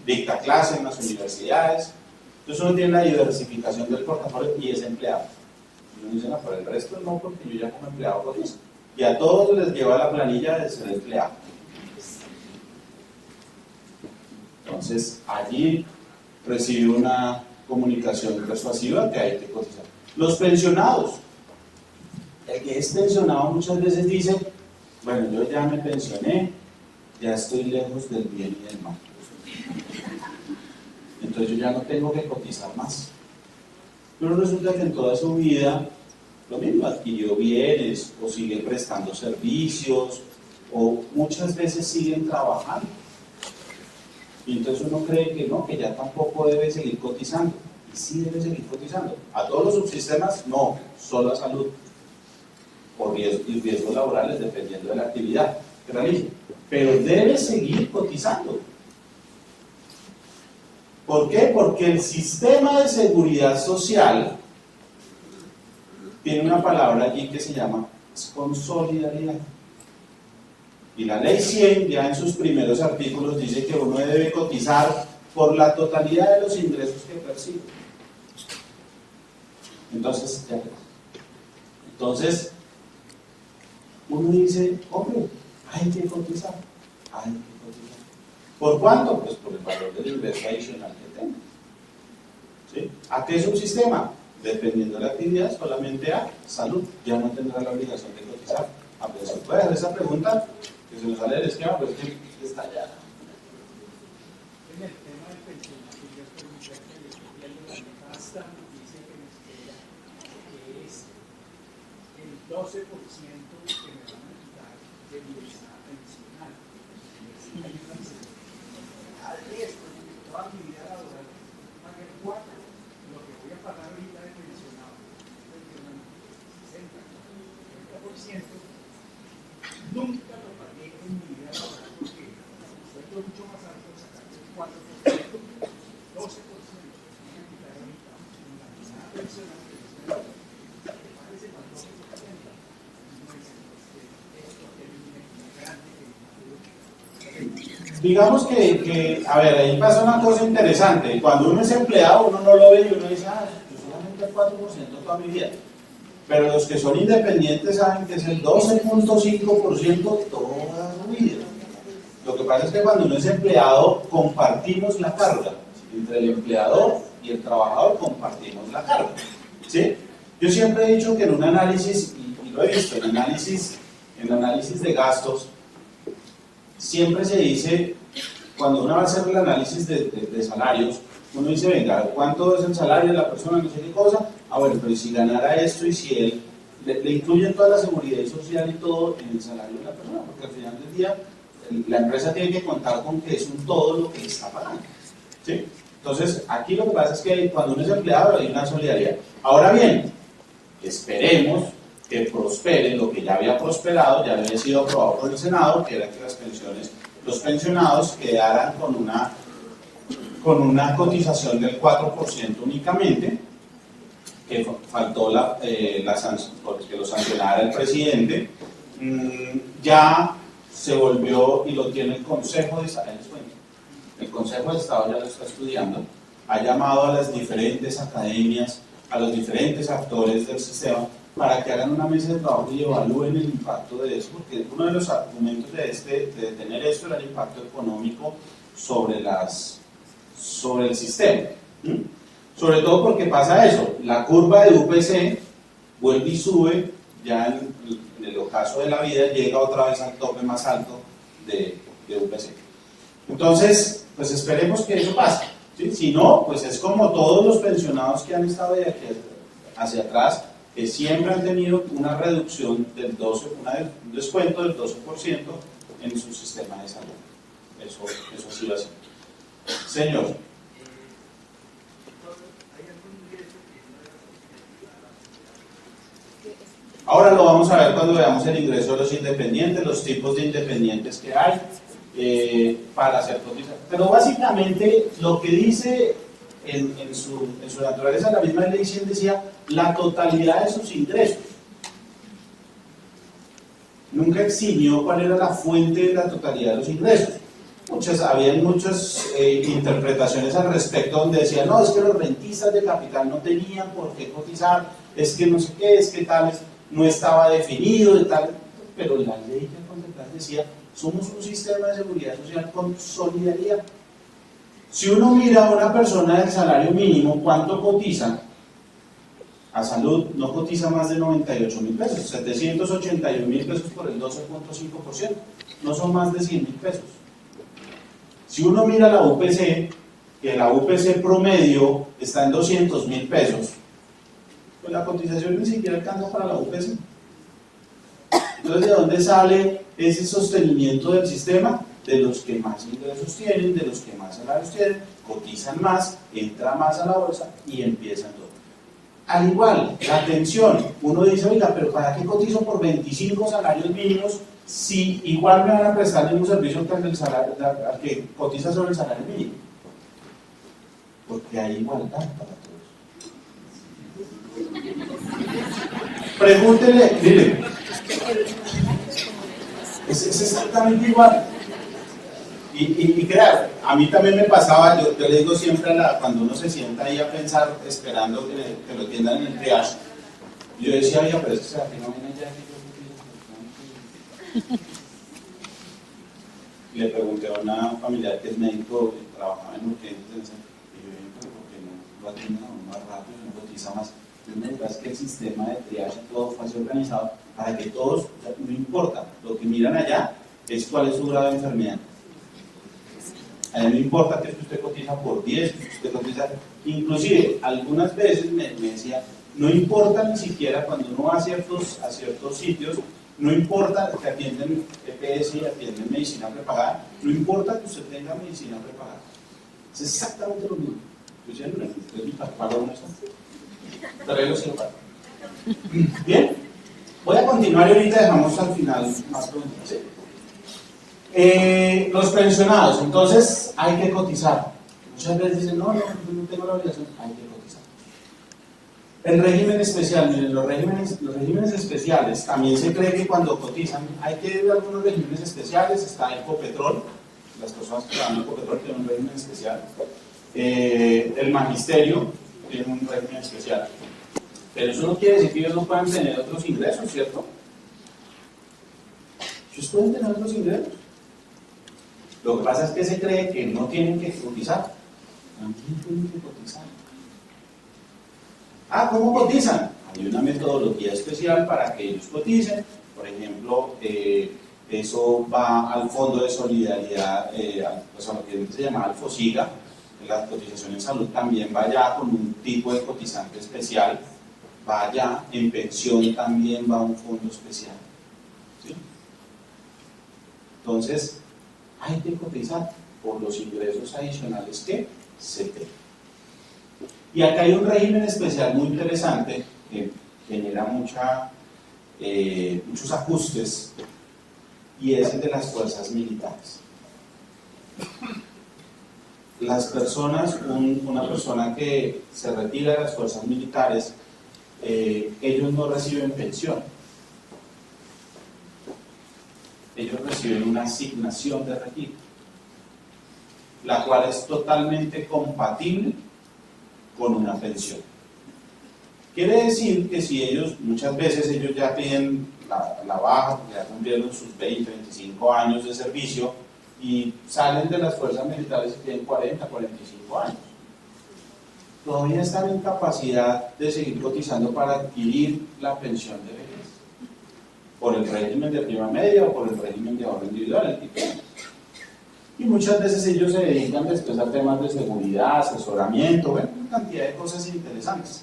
dicta clases en las universidades. Entonces uno tiene la diversificación del portafolio y es empleado. Y uno dice, no, pero el resto no, porque yo ya como empleado cotizo. Y a todos les lleva la planilla de ser empleado. Entonces allí recibe una comunicación persuasiva que hay que cotizar. Los pensionados. El que es pensionado muchas veces dice, bueno, yo ya me pensioné, ya estoy lejos del bien y del mal. Entonces yo ya no tengo que cotizar más. Pero resulta que en toda su vida, lo mismo, adquirió bienes, o sigue prestando servicios, o muchas veces siguen trabajando. Y entonces uno cree que no, que ya tampoco debe seguir cotizando. Y sí debe seguir cotizando. A todos los subsistemas, no, solo a salud. Por riesgos laborales, dependiendo de la actividad. que realice, pero debe seguir cotizando. ¿Por qué? Porque el sistema de seguridad social tiene una palabra allí que se llama consolidaridad. Y la ley 100 ya en sus primeros artículos dice que uno debe cotizar por la totalidad de los ingresos que percibe. Entonces, uno dice, hombre, hay que cotizar. ¿Por cuánto? Pues por el valor del ingreso adicional que tenga. ¿Sí? ¿A qué es un sistema? Dependiendo de la actividad, solamente a salud. Ya no tendrá la obligación de cotizar. A ver, ¿se puede hacer esa pregunta? Que se nos sale del esquema, pero es que está allá. En el tema del pensionario, yo pregunté que le estoy viendo la nefasta noticia que me espera, que es el 12% que me van a quitar de mi estado pensional. Hay una al resto de toda mi vida laboral, pagué 4. Lo que voy a pagar ahorita de pensionado, 60, 40%, nunca lo pagué en mi vida laboral porque sueldo mucho más alto, sacar el 4%, 12%, voy a quitar ahorita una pensional que parece más 12%. Digamos que, a ver, ahí pasa una cosa interesante. Cuando uno es empleado, uno no lo ve y uno dice, yo solamente el 4% toda mi vida. Pero los que son independientes saben que es el 12.5% toda su vida. Lo que pasa es que cuando uno es empleado, compartimos la carga. Entre el empleador y el trabajador compartimos la carga. ¿Sí? Yo siempre he dicho que en un análisis, y lo he visto, en análisis de gastos, siempre se dice, cuando uno va a hacer el análisis de salarios, uno dice, venga, ¿cuánto es el salario de la persona? No sé qué cosa. Bueno, pero si ganara esto y si él, le incluyen toda la seguridad social y todo en el salario de la persona, porque al final del día la empresa tiene que contar con que es un todo lo que está pagando. ¿Sí? Entonces, aquí lo que pasa es que cuando uno es empleado hay una solidaridad. Ahora bien, esperemos que prospere lo que ya había prosperado, ya había sido aprobado por el Senado, que era que los pensionados quedaran con una cotización del 4% únicamente, que faltó porque lo sancionara el presidente. Ya se volvió, y lo tiene el Consejo de Estado, el Consejo de Estado ya lo está estudiando, ha llamado a las diferentes academias, a los diferentes actores del sistema, para que hagan una mesa de trabajo y evalúen el impacto de eso, porque uno de los argumentos de tener esto era el impacto económico sobre el sistema. Sobre todo porque pasa eso, la curva de UPC vuelve y sube, ya en el ocaso de la vida llega otra vez al tope más alto de UPC. Entonces, pues esperemos que eso pase. ¿Sí? Si no, pues es como todos los pensionados que han estado de aquí hacia atrás, que siempre han tenido una reducción del 12%, un descuento del 12% en su sistema de salud. Eso ha sido así. Señor. Ahora lo vamos a ver cuando veamos el ingreso de los independientes, los tipos de independientes que hay para hacer cotización. Pero básicamente lo que dice en su naturaleza, la misma ley 100 decía la totalidad de sus ingresos. Nunca eximió cuál era la fuente de la totalidad de los ingresos. Habían muchas interpretaciones al respecto donde decían, no, es que los rentistas de capital no tenían por qué cotizar, es que no sé qué, es que tal, no estaba definido, de tal, pero la ley que contemplar decía, somos un sistema de seguridad social con solidaridad. Si uno mira a una persona del salario mínimo, ¿cuánto cotiza? A salud no cotiza más de 98.000 pesos, 781.000 pesos por el 12.5%, no son más de 100.000 pesos. Si uno mira la UPC, que la UPC promedio está en 200.000 pesos, pues la cotización ni siquiera alcanza para la UPC. Entonces, ¿de dónde sale ese sostenimiento del sistema? De los que más ingresos tienen, de los que más salarios tienen, cotizan más, entra más a la bolsa y empiezan todo. Al igual, la atención, uno dice, oiga, pero ¿para qué cotizo por 25 salarios mínimos si igual me van a prestar el mismo servicio que al que cotiza sobre el salario mínimo? Porque hay igualdad para todos. Pregúntele, mire, es exactamente igual. Y crear, a mí también me pasaba, yo le digo siempre cuando uno se sienta ahí a pensar, esperando que lo atiendan en el triage, yo decía, oye, pero es que será que no viene ya que yo le pregunté a una familiar que es médico, que trabajaba en urgencias, y yo dije, pero ¿por qué no lo atienden aún más rápido, no cotiza más? Entonces me es que el sistema de triage todo fue así organizado para que todos, no importa, lo que miran allá es cuál es su grado de enfermedad. A mí no importa que usted cotiza por 10, que usted cotiza, inclusive algunas veces me decía, no importa ni siquiera cuando uno va a ciertos sitios, no importa que atienden EPS y atienden medicina prepagada, no importa que usted tenga medicina prepagada. Es exactamente lo mismo. Yo siempre pago una Bien, voy a continuar y ahorita dejamos al final más preguntas. ¿Sí? Los pensionados, entonces hay que cotizar. Muchas veces dicen, no tengo la obligación, hay que cotizar. El régimen especial, miren, los regímenes especiales, también se cree que cuando cotizan, hay que ver algunos regímenes especiales, está Ecopetrol, las personas que trabajan en Ecopetrol tienen un régimen especial, el magisterio tiene un régimen especial, pero eso no quiere decir que ellos no puedan tener otros ingresos, ¿cierto? Ellos pueden tener otros ingresos. Lo que pasa es que se cree que no tienen que cotizar. También tienen que cotizar. ¿Cómo cotizan? Hay una metodología especial para que ellos coticen. Por ejemplo, eso va al Fondo de Solidaridad, pues a lo que se llama el FOSIGA. La cotización en salud también va allá con un tipo de cotizante especial. Va allá, en pensión también va un fondo especial. ¿Sí? Entonces, hay que cotizar por los ingresos adicionales que se tengan. Y acá hay un régimen especial muy interesante que genera muchos ajustes, y es el de las fuerzas militares. Las personas, una persona que se retira de las fuerzas militares, ellos no reciben pensión. Ellos reciben una asignación de retiro, la cual es totalmente compatible con una pensión. Quiere decir que si muchas veces ellos ya piden la baja, porque ya cumplieron sus 20, 25 años de servicio, y salen de las fuerzas militares y tienen 40, 45 años, todavía están en capacidad de seguir cotizando para adquirir la pensión de vejez, por el régimen de prima media o por el régimen de ahorro individual, y muchas veces ellos se dedican después a temas de seguridad, asesoramiento, bueno, una cantidad de cosas interesantes.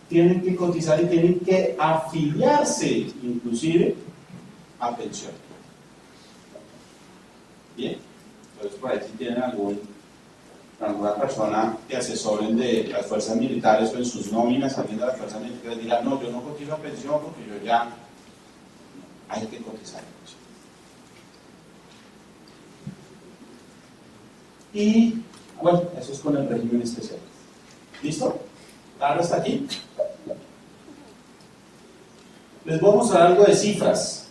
Tienen que cotizar y tienen que afiliarse inclusive a pensión. Bien, entonces por ahí si tienen alguna persona que asesoren de las fuerzas militares o en sus nóminas, alguien de las fuerzas militares diga, no, yo no cotizo a pensión porque yo ya... Hay que cotizar. Y bueno, eso es con el régimen especial. ¿Listo? ¿Claro hasta aquí? Les voy a mostrar algo de cifras.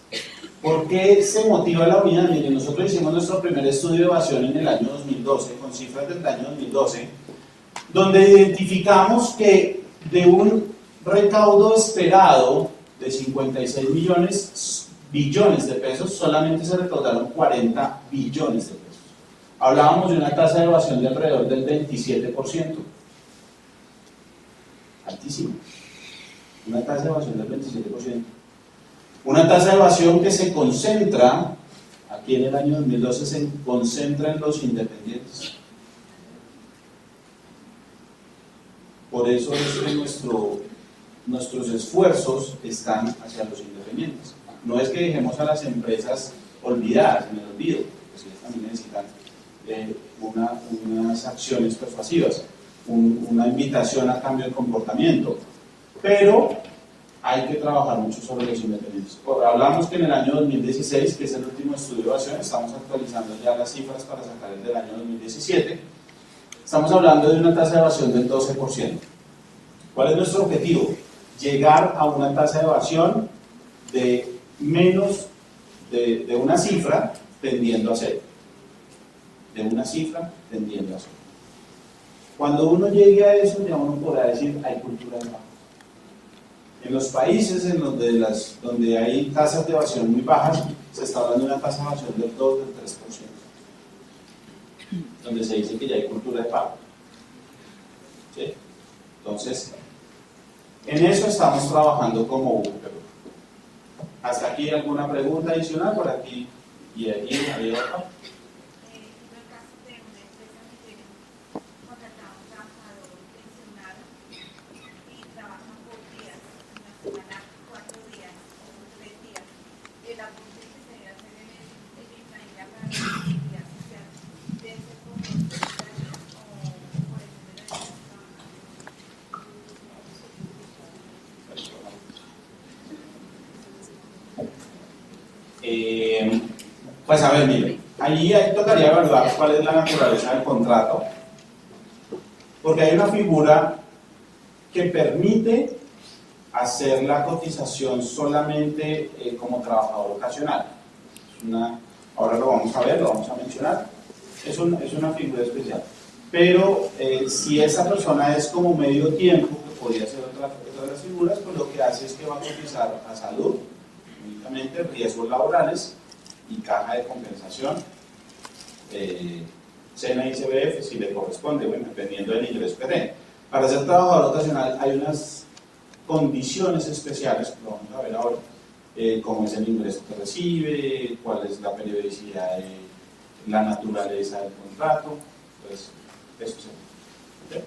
¿Por qué se motiva la unidad? Miren, nosotros hicimos nuestro primer estudio de evasión en el año 2012, con cifras del año 2012, donde identificamos que de un recaudo esperado de 56 billones de pesos, solamente se recaudaron 40 billones de pesos. Hablábamos de una tasa de evasión de alrededor del 27%. Altísimo. Una tasa de evasión del 27%. Una tasa de evasión que se concentra, aquí en el año 2012, se concentra en los independientes. Por eso es que nuestros esfuerzos están hacia los independientes. No es que dejemos a las empresas olvidadas, en el olvido, porque ellos también necesitan unas acciones persuasivas, una invitación a cambio de comportamiento, pero hay que trabajar mucho sobre los independientes. Hablamos que en el año 2016, que es el último estudio de evasión, estamos actualizando ya las cifras para sacar el del año 2017, estamos hablando de una tasa de evasión del 12%. ¿Cuál es nuestro objetivo? Llegar a una tasa de evasión de menos de una cifra tendiendo a cero. De una cifra tendiendo a cero. Cuando uno llegue a eso, ya uno podrá decir, hay cultura de pago. En los países en donde hay tasas de evasión muy bajas, se está hablando de una tasa de evasión del 2, del 3%, donde se dice que ya hay cultura de pago. ¿Sí? Entonces, en eso estamos trabajando como UPEP. ¿Hasta aquí alguna pregunta adicional? Por aquí y aquí había otra. Pues a ver, mire, ahí tocaría evaluar cuál es la naturaleza del contrato, porque hay una figura que permite hacer la cotización solamente como trabajador ocasional. Ahora lo vamos a ver, lo vamos a mencionar, es una figura especial. Pero si esa persona es como medio tiempo, que podría ser otra de las figuras, pues lo que hace es que va a cotizar a salud, únicamente riesgos laborales y caja de compensación, SENA y CBF si le corresponde, bueno, dependiendo del ingreso que tenga. Para ser trabajador ocasional hay unas condiciones especiales, que lo vamos a ver ahora, cómo es el ingreso que recibe, cuál es la periodicidad, la naturaleza del contrato, pues eso se ve. ¿Sí?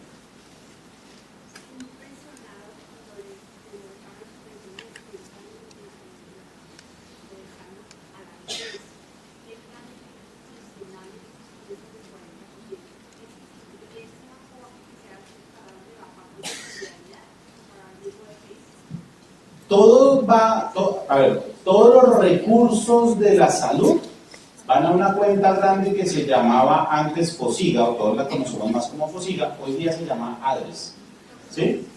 Todos los recursos de la salud van a una cuenta grande que se llamaba antes FOSIGA, o todos la conocemos más como FOSIGA, hoy día se llama ADRES. ¿Sí?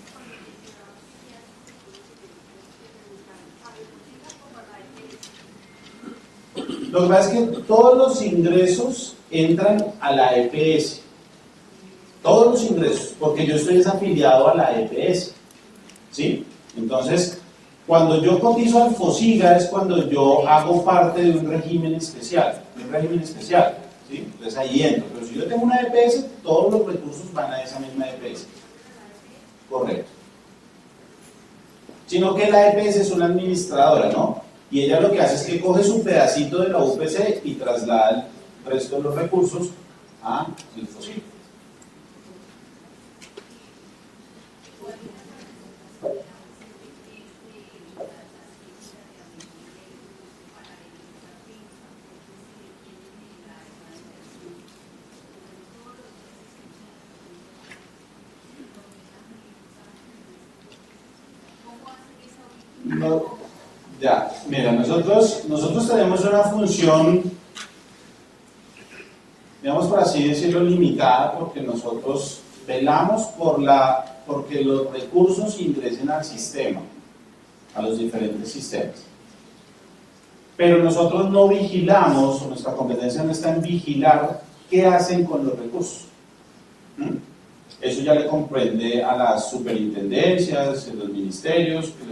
Lo que pasa es que todos los ingresos entran a la EPS. Todos los ingresos, porque yo estoy desafiliado a la EPS. ¿Sí? Entonces, cuando yo cotizo al FOSIGA es cuando yo hago parte de un régimen especial, ¿sí? Entonces ahí entro, pero si yo tengo una EPS, todos los recursos van a esa misma EPS. Correcto. Sino que la EPS es una administradora, ¿no? Y ella lo que hace es que coge su pedacito de la UPC y traslada el resto de los recursos a el FOSIGA. No, ya, mira, nosotros tenemos una función, digamos por así decirlo, limitada, porque nosotros velamos porque los recursos ingresen al sistema, a los diferentes sistemas. Pero nosotros no vigilamos, nuestra competencia no está en vigilar qué hacen con los recursos. Eso ya le comprende a las superintendencias, los ministerios, que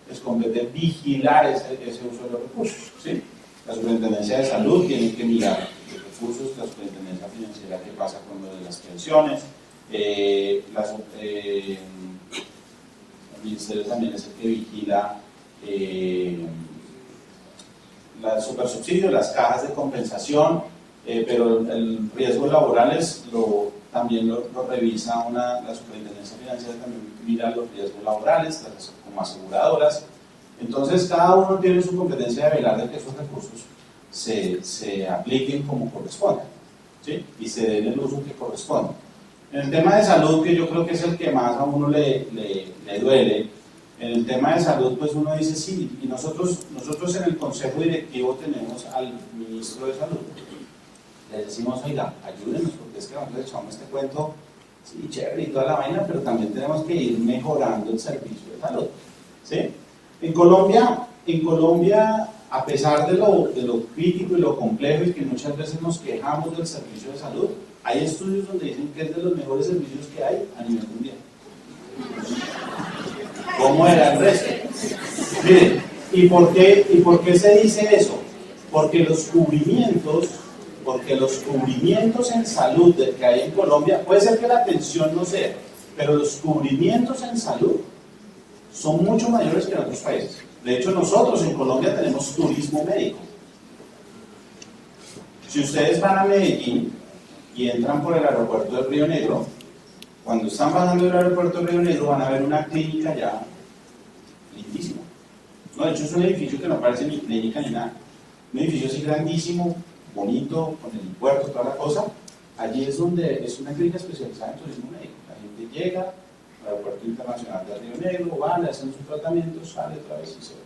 les compete vigilar ese uso de los recursos. ¿Sí? La superintendencia de salud tiene que mirar los recursos, la superintendencia financiera qué pasa con lo de las pensiones, el ministerio también es el que vigila el supersubsidio, las cajas de compensación, pero el riesgo laborales también lo revisa la superintendencia financiera, también mira los riesgos laborales, como aseguradoras. Entonces cada uno tiene su competencia de velar de que esos recursos se apliquen como corresponde, ¿sí? Y se den el uso que corresponde. En el tema de salud, que yo creo que es el que más a uno le duele, en el tema de salud, pues uno dice sí, y nosotros en el consejo directivo tenemos al ministro de salud. Le decimos, oiga, ayúdenos, porque es que nosotros echamos este cuento, sí, chévere y toda la vaina, pero también tenemos que ir mejorando el servicio de salud. ¿Sí? En Colombia, a pesar de lo crítico y lo complejo y que muchas veces nos quejamos del servicio de salud, hay estudios donde dicen que es de los mejores servicios que hay a nivel mundial. ¿Cómo era el resto? Miren, ¿y por qué se dice eso? Porque los cubrimientos en salud que hay en Colombia, puede ser que la atención no sea, pero los cubrimientos en salud son mucho mayores que en otros países. De hecho, nosotros en Colombia tenemos turismo médico. Si ustedes van a Medellín y entran por el aeropuerto de Río Negro, cuando están bajando del aeropuerto de Río Negro van a ver una clínica ya lindísima. No, de hecho es un edificio que no parece ni clínica ni nada. Un edificio así grandísimo, bonito, con el puerto, toda la cosa. Allí es donde es una clínica especializada en turismo médico. La gente llega al aeropuerto internacional de Río Negro, va, le hacen su tratamiento, sale otra vez y se va.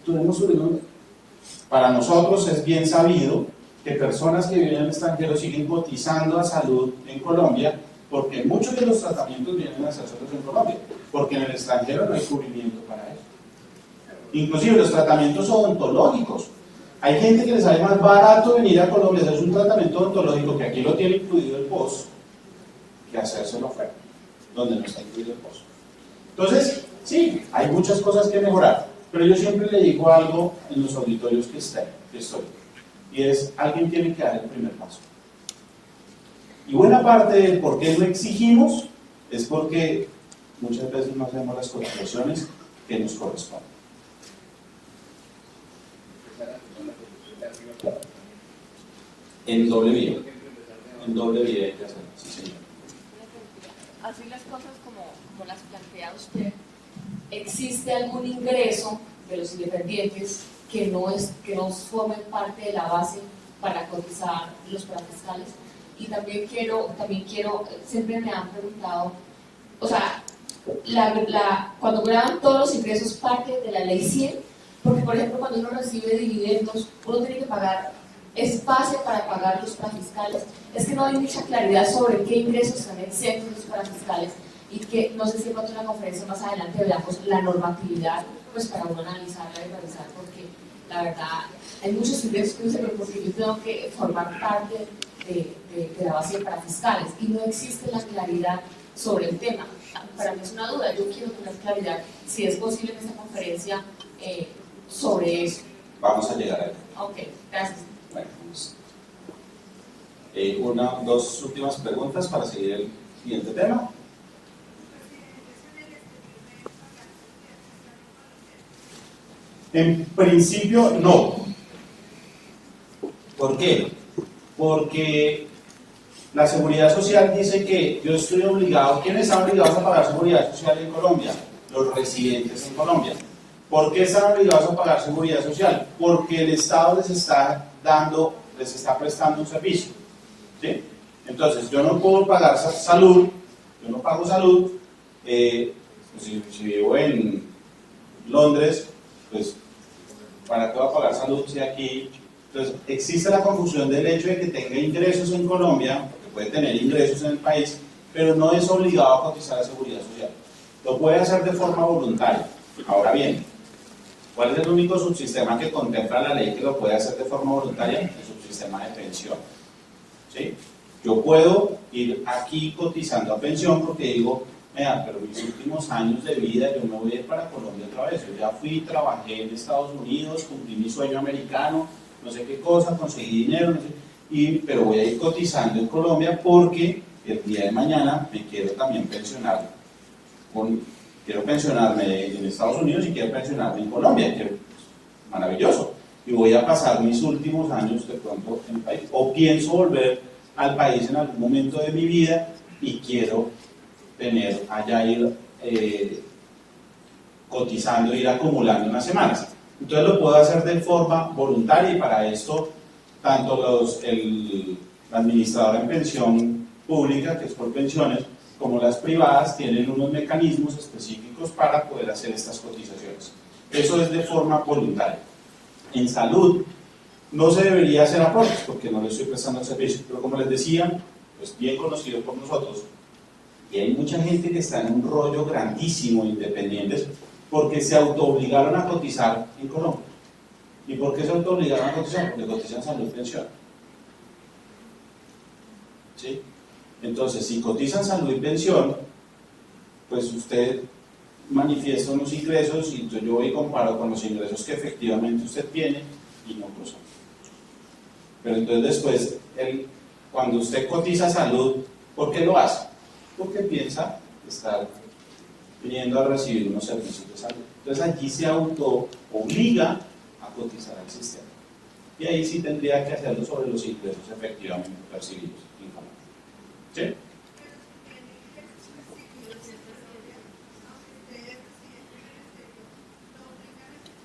Turismo. Para nosotros es bien sabido que personas que viven en el extranjero siguen cotizando a salud en Colombia, porque muchos de los tratamientos vienen a hacerlos en Colombia, porque en el extranjero no hay cubrimiento para eso. Inclusive los tratamientos odontológicos. Hay gente que le sale más barato venir a Colombia a hacerse un tratamiento odontológico, que aquí lo tiene incluido el POS, que hacérselo afuera, donde no está incluido el POS. Entonces, sí, hay muchas cosas que mejorar, pero yo siempre le digo algo en los auditorios que estoy, y es, alguien tiene que dar el primer paso. Y buena parte de por qué lo exigimos es porque muchas veces no hacemos las cotizaciones que nos corresponden. En doble vía hay que hacerlo, sí señor. Así las cosas como las plantea usted, ¿existe algún ingreso de los independientes que no formen parte de la base para cotizar los parafiscales? Y también quiero, siempre me han preguntado, o sea, cuando graban todos los ingresos parte de la ley 100, porque por ejemplo cuando uno recibe dividendos, uno tiene que pagar, es base para pagar los parafiscales. Es que no hay mucha claridad sobre qué ingresos están exentos los parafiscales, y que no sé si en una conferencia más adelante veamos la normatividad, pues para uno analizarla y revisar, porque la verdad hay muchos ingresos que uno dice, pero porque yo tengo que formar parte de la base de parafiscales y no existe la claridad sobre el tema. Para mí es una duda, yo quiero tener claridad si es posible en esta conferencia sobre eso. Vamos a llegar a ello. Ok, gracias. Bueno, dos últimas preguntas para seguir el siguiente tema. En principio, no. ¿Por qué? Porque la seguridad social dice que yo estoy obligado. ¿Quiénes están obligados a pagar seguridad social en Colombia? Los residentes en Colombia. ¿Por qué están obligados a pagar seguridad social? Porque el Estado les está prestando un servicio. ¿Sí? Entonces, yo no puedo pagar salud, yo no pago salud. Si vivo en Londres, pues, ¿para qué voy a pagar salud si aquí? Entonces, existe la confusión del hecho de que tenga ingresos en Colombia, porque puede tener ingresos en el país, pero no es obligado a cotizar a seguridad social. Lo puede hacer de forma voluntaria. Ahora bien, ¿cuál es el único subsistema que contempla la ley que lo puede hacer de forma voluntaria? El subsistema de pensión. ¿Sí? Yo puedo ir aquí cotizando a pensión porque digo, mira, pero mis últimos años de vida yo me voy a ir para Colombia otra vez. Yo ya fui, trabajé en Estados Unidos, cumplí mi sueño americano, no sé qué cosa, conseguí dinero, no sé, pero voy a ir cotizando en Colombia porque el día de mañana me quiero también pensionar. Quiero pensionarme en Estados Unidos y quiero pensionarme en Colombia. Maravilloso. Y voy a pasar mis últimos años de pronto en el país. O pienso volver al país en algún momento de mi vida y quiero tener allá ir cotizando, ir acumulando unas semanas. Entonces lo puedo hacer de forma voluntaria y para esto tanto la administradora en pensión pública, que es por pensiones, como las privadas, tienen unos mecanismos específicos para poder hacer estas cotizaciones. Eso es de forma voluntaria. En salud no se debería hacer aportes porque no le estoy prestando el servicio, pero como les decía, pues bien conocido por nosotros, y hay mucha gente que está en un rollo grandísimo, independientes, porque se autoobligaron a cotizar en Colombia. ¿Y por qué se autoobligaron a cotizar? Porque cotizan salud y pensión. ¿Sí? Entonces, si cotizan salud y pensión, pues usted manifiesta unos ingresos y entonces yo voy y comparo con los ingresos que efectivamente usted tiene y no cruzan. Pero entonces después, cuando usted cotiza salud, ¿por qué lo hace? Porque piensa estar viniendo a recibir unos servicios de salud. Entonces allí se auto-obliga a cotizar al sistema. Y ahí sí tendría que hacerlo sobre los ingresos efectivamente percibidos. ¿Sí?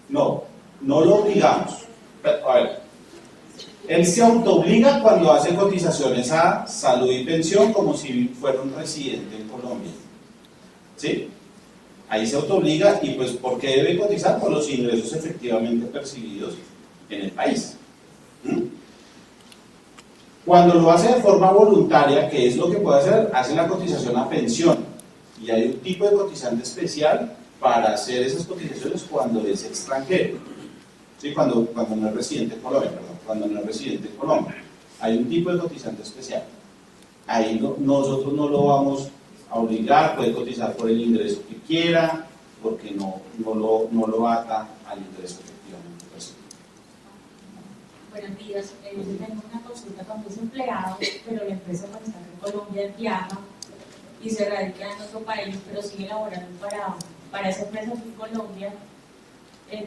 No, no lo obligamos. A ver, él se autoobliga cuando hace cotizaciones a salud y pensión como si fuera un residente en Colombia. ¿Sí? Ahí se autoobliga y pues ¿por qué debe cotizar? Por los ingresos efectivamente percibidos en el país. Cuando lo hace de forma voluntaria, ¿qué es lo que puede hacer? Hace la cotización a pensión. Y hay un tipo de cotizante especial para hacer esas cotizaciones cuando es extranjero. ¿Sí? Cuando no es residente en Colombia, perdón. Cuando no es residente en Colombia. Hay un tipo de cotizante especial. Ahí nosotros no lo vamos a obligar, puede cotizar por el ingreso que quiera, porque no lo ata al ingreso efectivamente percibido. Buenos días, yo tengo una consulta con mis empleados, pero la empresa cuando está en Colombia viaja y se radica en otro país, pero sigue laborando para esa empresa aquí en Colombia.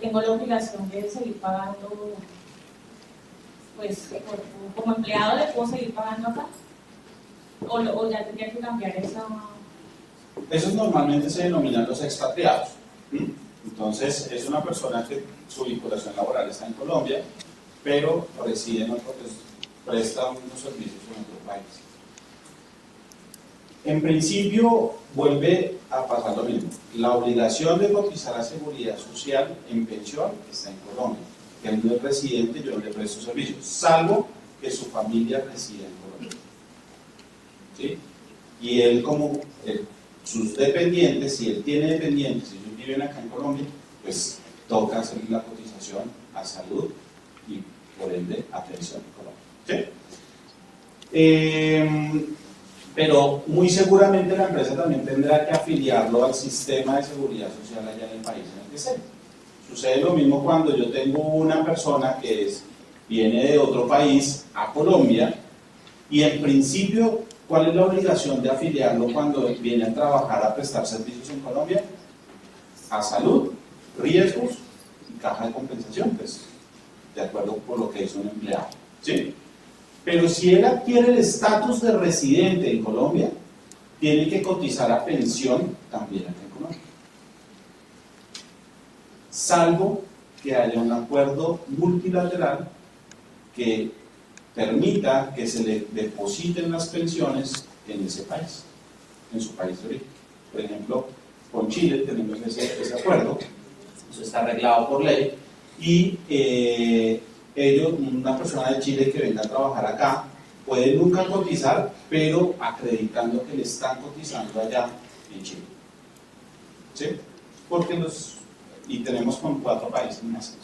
Tengo la obligación de seguir pagando, pues como empleado le puedo seguir pagando acá, o ya tendría que cambiar esa. Esos normalmente se denominan los expatriados. Entonces es una persona que su vinculación laboral está en Colombia, pero reside en otro, pues, presta unos servicios en otro país. En principio vuelve a pasar lo mismo. La obligación de cotizar a seguridad social en pensión está en Colombia. Que él no es residente, yo le presto servicios, salvo que su familia resida en Colombia. ¿Sí? Y él como sus dependientes, si él tiene dependientes y ellos viven acá en Colombia, pues toca hacer la cotización a salud y por ende a pensión en Colombia. ¿Sí? Pero muy seguramente la empresa también tendrá que afiliarlo al sistema de seguridad social allá en el país en el que esté. Sucede lo mismo cuando yo tengo una persona que viene de otro país a Colombia y en principio, ¿cuál es la obligación de afiliarlo cuando viene a trabajar a prestar servicios en Colombia? A salud, riesgos y caja de compensación, pues, de acuerdo por lo que hizo un empleado. ¿Sí? Pero si él adquiere el estatus de residente en Colombia, tiene que cotizar a pensión también acá en Colombia. Salvo que haya un acuerdo multilateral que permita que se le depositen las pensiones en ese país, en su país de origen. Por ejemplo, con Chile tenemos ese acuerdo, eso está arreglado por ley, y una persona de Chile que venga a trabajar acá, puede nunca cotizar, pero acreditando que le están cotizando allá en Chile. ¿Sí? Porque y tenemos con 4 países más.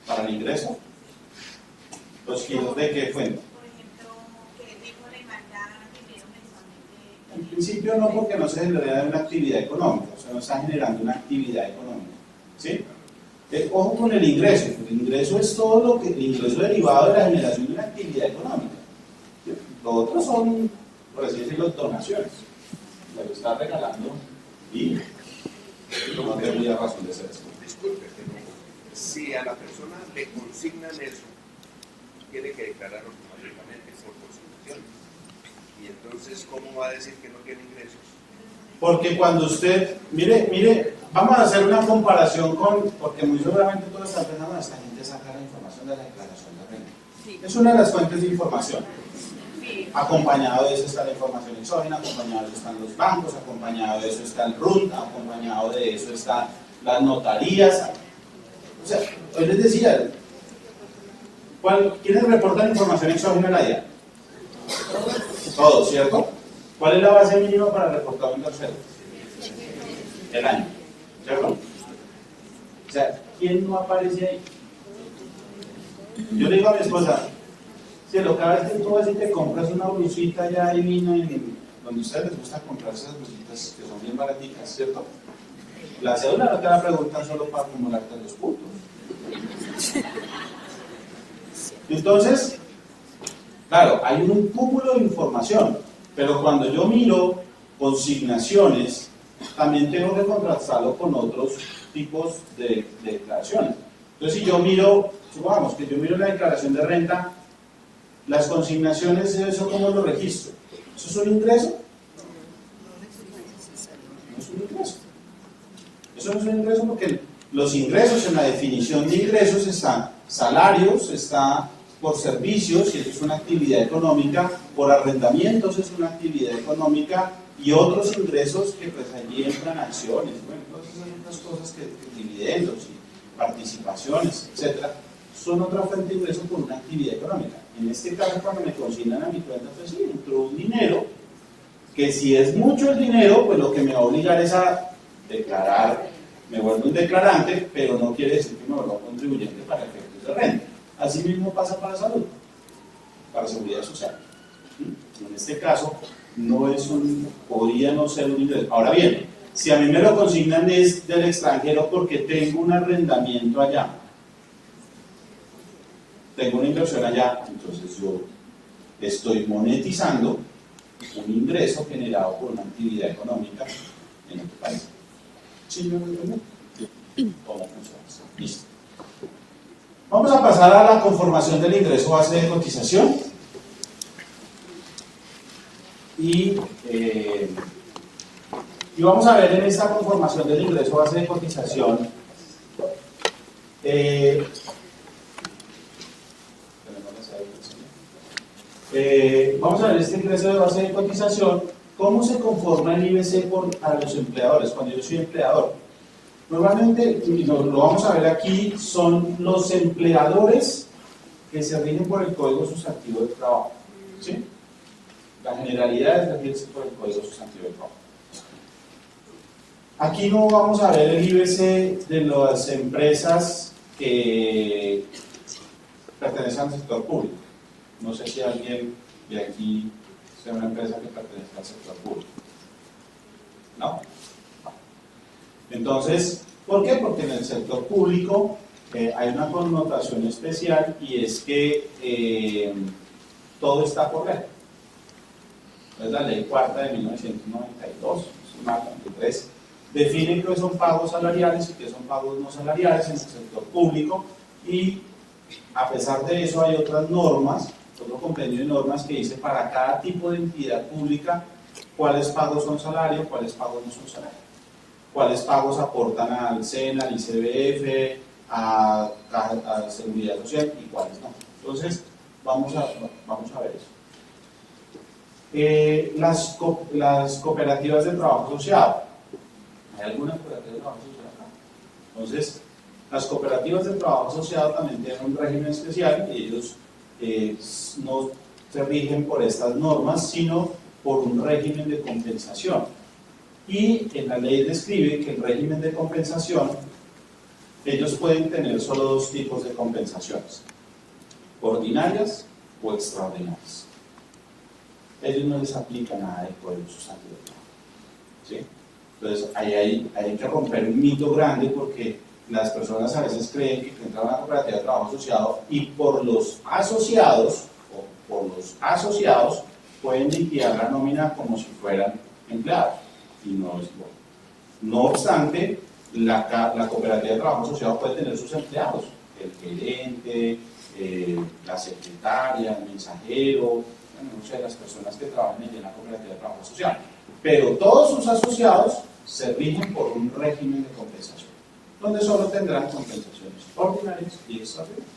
¿Para el ingreso? ¿Los giros de qué fuente? En principio no, porque no se genera una actividad económica, o sea, no está generando una actividad económica. ¿Sí? Ojo con el ingreso. El ingreso es todo lo que, el ingreso derivado de la generación de una actividad económica. ¿Sí? Lo otro son, por así decirlo, donaciones. Me lo está regalando y no tendría razón de ser eso. Disculpe, si a la persona le consignan eso, tiene que declarar automáticamente por consignación. Y entonces, ¿cómo va a decir que no tiene ingresos? Porque cuando usted, mire, vamos a hacer una comparación porque muy seguramente todos están pensando, esta gente saca la información de la declaración de renta. Sí. Es una de las fuentes de información. Sí. Acompañado de eso está la información exógena, acompañado de eso están los bancos, acompañado de eso está el RUT, acompañado de eso están las notarías. O sea, hoy les decía, ¿quiénes reportan información exógena a la DIAN? Todos, ¿cierto? ¿Cuál es la base mínima para reportar un tercero? El año, ¿cierto? O sea, ¿quién no aparece ahí? Yo le digo a mi esposa, cielo, cada vez que tú vas y te compras una blusita ya divina donde a ustedes les gusta comprar esas blusitas que son bien baraticas, ¿cierto? La cédula no te la preguntan solo para acumularte los puntos. Entonces, claro, hay un cúmulo de información, pero cuando yo miro consignaciones, también tengo que contrastarlo con otros tipos de declaraciones. Entonces, si yo miro, supongamos que yo miro la declaración de renta, las consignaciones, ¿eso cómo lo registro? ¿Eso es un ingreso? No es un ingreso. Eso no es un ingreso porque los ingresos, en la definición de ingresos están salarios, está por servicios, y eso es una actividad económica, por arrendamientos es una actividad económica, y otros ingresos que pues allí entran acciones, bueno, todas esas otras cosas que dividendos y participaciones, etcétera, son otra fuente de ingreso por una actividad económica. En este caso, cuando me consignan a mi cuenta, pues sí, entró un dinero, que si es mucho el dinero, pues lo que me va a obligar es a declarar, me vuelvo un declarante, pero no quiere decir que me vuelva contribuyente para efectos de renta. Así mismo pasa para salud, para seguridad social. En este caso, podría no ser un ingreso. Ahora bien, si a mí me lo consignan es del extranjero porque tengo un arrendamiento allá, tengo una inversión allá, entonces yo estoy monetizando un ingreso generado por una actividad económica en otro país. ¿Sí me entienden? ¿Cómo funciona? Listo. Vamos a pasar a la conformación del ingreso base de cotización. Y vamos a ver en esta conformación del ingreso base de cotización vamos a ver este ingreso de base de cotización, cómo se conforma el IBC a los empleadores, cuando yo soy empleador. Normalmente, y lo vamos a ver aquí, son los empleadores que se rigen por el Código Sustantivo del Trabajo. ¿Sí? La generalidad es regirse por el Código Sustantivo del Trabajo. Aquí no vamos a ver el IBC de las empresas que pertenecen al sector público. No sé si alguien de aquí sea una empresa que pertenece al sector público. ¿No? Entonces, ¿por qué? Porque en el sector público hay una connotación especial y es que todo está por ley. Entonces, la ley cuarta de 1992, 93, define qué son pagos salariales y qué son pagos no salariales en el sector público, y a pesar de eso hay otras normas, otro compendio de normas que dice para cada tipo de entidad pública cuáles pagos son salarios, cuáles pagos no son salarios, cuáles pagos aportan al SENA, al ICBF, a Seguridad Social y cuáles no. Entonces, vamos a ver eso. Las cooperativas de trabajo asociado. ¿Hay alguna cooperativa de trabajo asociado acá? Entonces, las cooperativas de trabajo asociado también tienen un régimen especial y ellos no se rigen por estas normas, sino por un régimen de compensación. Y en la ley describe que el régimen de compensación, ellos pueden tener solo dos tipos de compensaciones: ordinarias o extraordinarias. Ellos no les aplica nada del Código Sustantivo del Trabajo. ¿Sí? Entonces, ahí hay que romper un mito grande, porque las personas a veces creen que entran a una cooperativa de trabajo asociado y por los asociados pueden liquidar la nómina como si fueran empleados, y no es bueno. No obstante, la cooperativa de trabajo asociado puede tener sus empleados, el gerente, la secretaria, el mensajero, no sé, las personas que trabajan en la cooperativa de trabajo asociado. pero todos sus asociados se rigen por un régimen de compensación, donde solo tendrán compensaciones ordinarias y extraordinarias.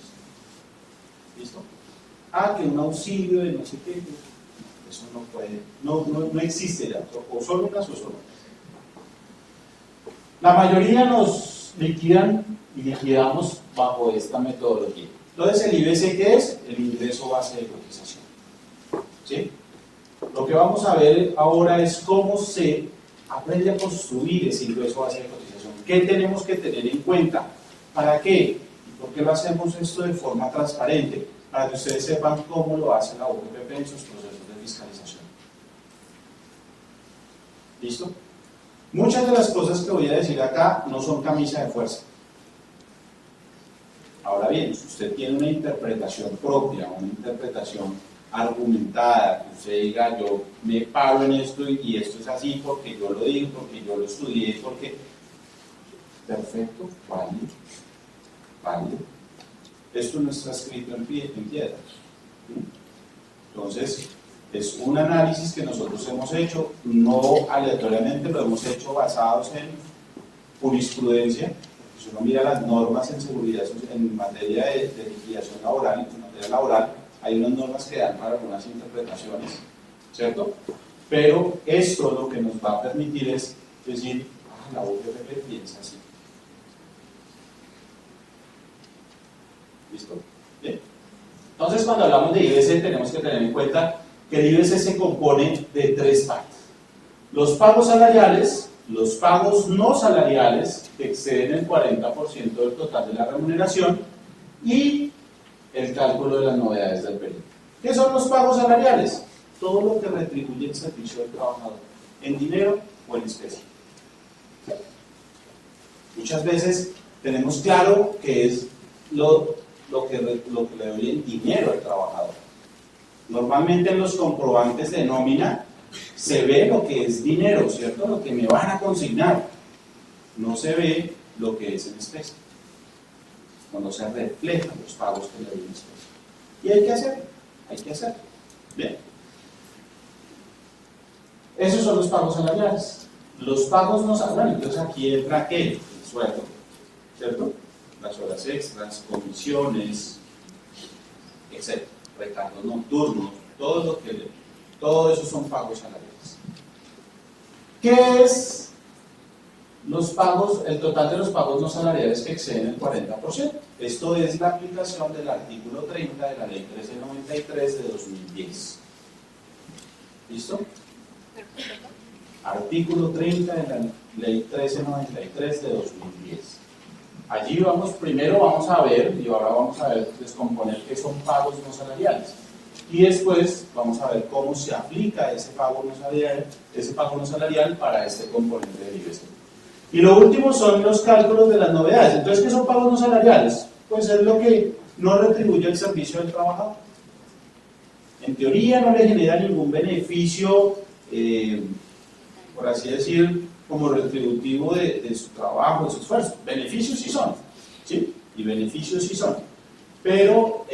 ¿Listo? Que un auxilio de no sé qué, eso no puede, no existe ya, o solo unas o solo otras. La mayoría nos liquidan y liquidamos bajo esta metodología. Entonces, el IBC, ¿qué es? El ingreso base de cotización. ¿Sí? Lo que vamos a ver ahora es cómo se aprende a construir ese ingreso base de cotización. ¿Qué tenemos que tener en cuenta? ¿Para qué? ¿Y por qué lo hacemos esto de forma transparente? Para que ustedes sepan cómo lo hace la UGPP en sus procesos de fiscalización. ¿Listo? Muchas de las cosas que voy a decir acá no son camisa de fuerza. Ahora bien, si usted tiene una interpretación propia, una interpretación argumentada, que usted diga, yo me paro en esto y esto es así porque yo lo digo, porque yo lo estudié, porque... Perfecto, válido. Esto no está escrito en piedras. Entonces, es un análisis que nosotros hemos hecho, no aleatoriamente, lo hemos hecho basados en jurisprudencia. Si uno mira las normas en seguridad, en materia de liquidación laboral, en materia laboral, hay unas normas que dan para algunas interpretaciones, ¿cierto? Pero esto lo que nos va a permitir es decir, la UGPP piensa así. ¿Listo? Bien. Entonces, cuando hablamos de IBC, tenemos que tener en cuenta que el IBC se compone de tres partes. Los pagos salariales, los pagos no salariales, que exceden el 40% del total de la remuneración, y el cálculo de las novedades del periodo. ¿Qué son los pagos salariales? Todo lo que retribuye el servicio del trabajador, en dinero o en especie. Muchas veces tenemos claro que es lo que le doy en dinero al trabajador. Normalmente en los comprobantes de nómina se ve lo que es dinero, ¿cierto? Lo que me van a consignar. No se ve lo que es en especie. Cuando se reflejan los pagos que le doy en especie. Y hay que hacerlo. Bien. Esos son los pagos salariales. Los pagos no salariales, entonces aquí entra el sueldo, ¿cierto? Las horas extras, comisiones, etc. Recargos nocturnos, todo eso son pagos salariales. ¿Qué es los pagos, el total de los pagos no salariales que exceden el 40%? Esto es la aplicación del artículo 30 de la ley 1393 de 2010. ¿Listo? Artículo 30 de la ley 1393 de 2010. Allí primero vamos a ver, y ahora vamos a ver, descomponer qué son pagos no salariales. Y después vamos a ver cómo se aplica ese pago no salarial para este componente del IBC. Y lo último son los cálculos de las novedades. Entonces, ¿qué son pagos no salariales? Pues es lo que no retribuye el servicio del trabajador. En teoría no le genera ningún beneficio, por así decir, como retributivo de su trabajo, de su esfuerzo. Beneficios sí son, ¿sí? Y beneficios sí son. Pero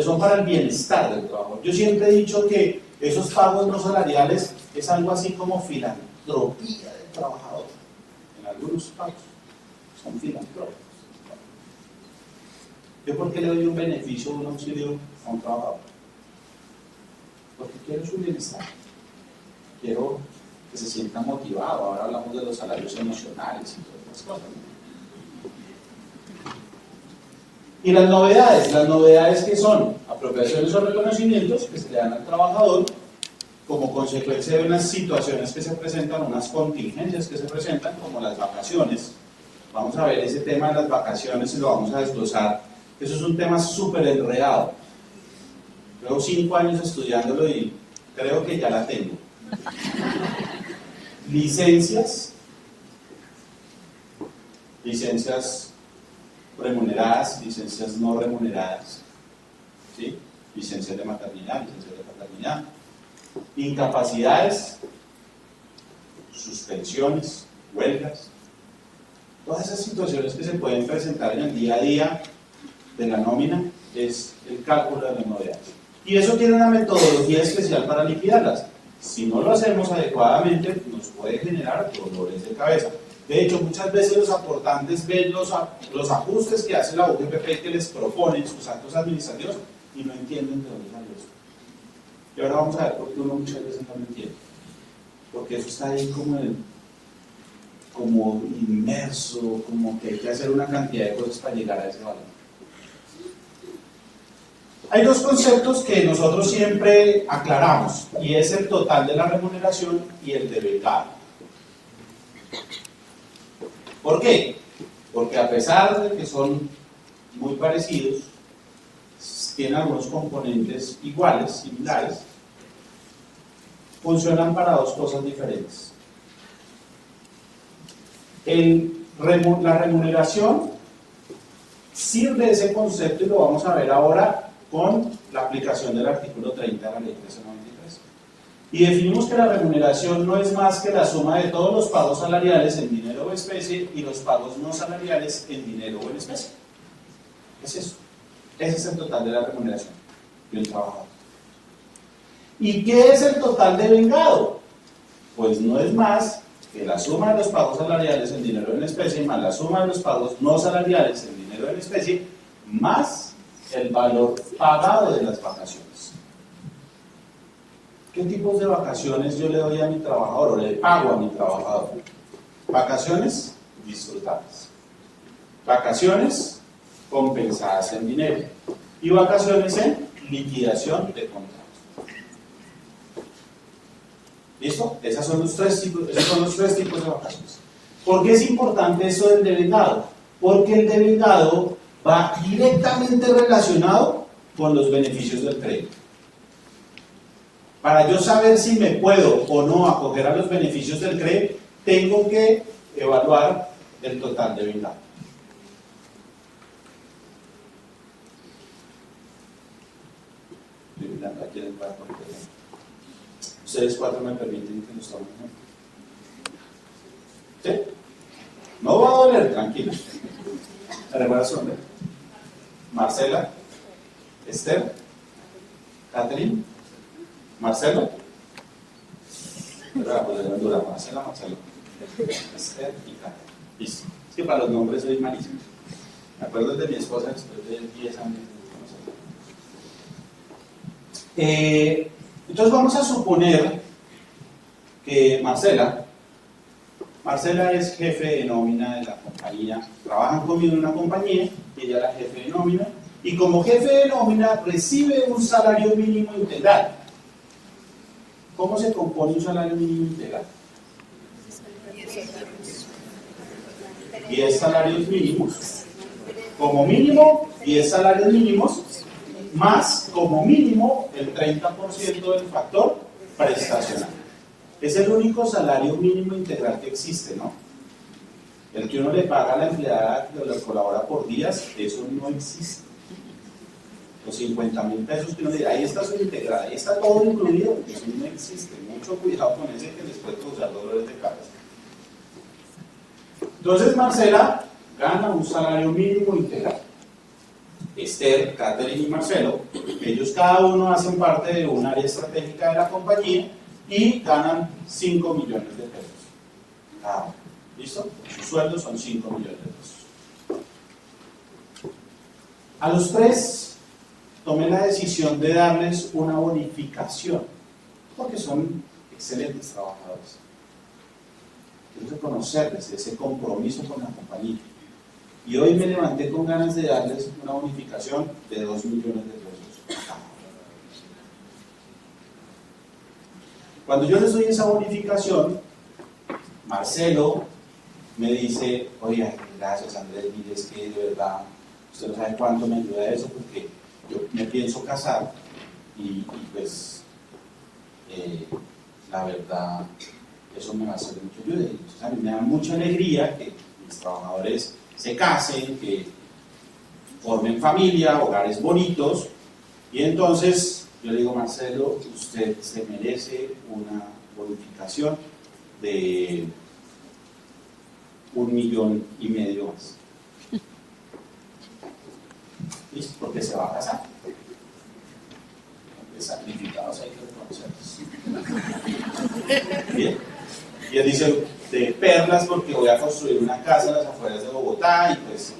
son para el bienestar del trabajador. Yo siempre he dicho que esos pagos no salariales es algo así como filantropía del trabajador. En algunos pagos son filantrópicos. ¿Yo por qué le doy un beneficio o un auxilio a un trabajador? Porque quiero su bienestar. Quiero que se sienta motivado. Ahora hablamos de los salarios emocionales y todas estas cosas. Y las novedades que son apropiaciones o reconocimientos que se le dan al trabajador como consecuencia de unas situaciones que se presentan, unas contingencias que se presentan, como las vacaciones. Vamos a ver ese tema de las vacaciones y lo vamos a desglosar. Eso es un tema súper enredado. Llevo 5 años estudiándolo y creo que ya la tengo. Licencias remuneradas, licencias no remuneradas, ¿sí? Licencias de maternidad, licencias de paternidad, incapacidades, suspensiones, huelgas, todas esas situaciones que se pueden presentar en el día a día de la nómina es el cálculo de las novedades. Y eso tiene una metodología especial para liquidarlas. Si no lo hacemos adecuadamente, nos puede generar dolores de cabeza. De hecho, muchas veces los aportantes ven los ajustes que hace la UGPP que les proponen sus actos administrativos y no entienden de dónde salió eso. Y ahora vamos a ver por qué uno muchas veces no lo entiende. Porque eso está ahí como inmerso, como que hay que hacer una cantidad de cosas para llegar a ese valor. Hay dos conceptos que nosotros siempre aclaramos, y es el total de la remuneración y el devengado. ¿Por qué? Porque a pesar de que son muy parecidos, tienen algunos componentes iguales, similares, funcionan para dos cosas diferentes. La remuneración sirve ese concepto y lo vamos a ver ahora con la aplicación del artículo 30 de la ley 1393. Y definimos que la remuneración no es más que la suma de todos los pagos salariales en dinero o especie y los pagos no salariales en dinero o en especie. Es eso. Ese es el total de la remuneración de un trabajador. ¿Y qué es el total devengado? Pues no es más que la suma de los pagos salariales en dinero en especie más la suma de los pagos no salariales en dinero en especie más el valor pagado de las vacaciones. ¿Qué tipos de vacaciones yo le doy a mi trabajador o le pago a mi trabajador? Vacaciones disfrutadas. Vacaciones compensadas en dinero. Y vacaciones en liquidación de contratos. ¿Listo? Esos son los tres tipos de vacaciones. ¿Por qué es importante eso del devengado? Porque el devengado va directamente relacionado con los beneficios del crédito. Para yo saber si me puedo o no acoger a los beneficios del crédito, tengo que evaluar el total devengado. Ustedes cuatro me permiten que nos tomemos. ¿Sí? No va a doler, tranquilo. ¿Recuerdas su nombre? Marcela, Esther, Catherine, Marcelo. Marcela, Marcelo, Esther y Catherine. Listo. Es que para los nombres soy malísimo. Me acuerdo de mi esposa después de 10 años de conocerla. Entonces vamos a suponer que Marcela es jefe de nómina de la compañía, trabajan conmigo en una compañía, y ella es la jefe de nómina, y como jefe de nómina recibe un salario mínimo integral. ¿Cómo se compone un salario mínimo integral? 10 salarios mínimos, como mínimo 10 salarios mínimos, más como mínimo el 30% del factor prestacional. Es el único salario mínimo integral que existe, ¿no? El que uno le paga a la empleada que le colabora por días, eso no existe. Los 50,000 pesos que uno le dice, ahí está su integral, ahí está todo incluido, eso no existe. Mucho cuidado con ese que les puede causar dolores de cabeza. Entonces Marcela gana un salario mínimo integral. Esther, Catherine y Marcelo, ellos cada uno hacen parte de un área estratégica de la compañía y ganan 5 millones de pesos cada uno. ¿Listo? Sus sueldos son 5 millones de pesos. A los tres tomé la decisión de darles una bonificación porque son excelentes trabajadores. Quiero reconocerles ese compromiso con la compañía. Y hoy me levanté con ganas de darles una bonificación de 2 millones de pesos. Cuando yo les doy esa bonificación, Marcelo me dice, oye, gracias Andrés, mire, es que de verdad, usted no sabe cuánto me ayuda eso, porque yo me pienso casar y pues, la verdad, eso me va a hacer mucho ayuda. Entonces a mí me da mucha alegría que mis trabajadores se casen, que formen familia, hogares bonitos, y entonces yo le digo, Marcelo, usted se merece una bonificación de 1,5 millones más. ¿Listo? Porque se va a casar. sacrificados hay que reconocerlos. Bien. Y él dice, de perlas porque voy a construir una casa a las afueras de Bogotá y pues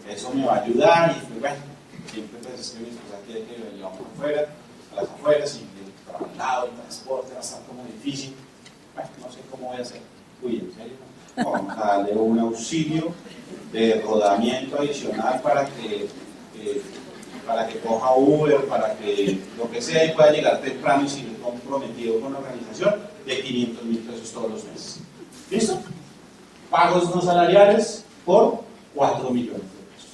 eso me va a ayudar. Y pues, bueno, siempre pues es que mi esposa quiere que vayamos afuera, a las afueras y el traslado, el transporte va a estar como difícil. Bueno, no sé cómo voy a hacer. Uy, ¿en serio? No, vamos a darle un auxilio de rodamiento adicional para que coja Uber, para que lo que sea y pueda llegar temprano y seguir comprometido con la organización de 500.000 pesos todos los meses. ¿Listo? Pagos no salariales por 4 millones de pesos.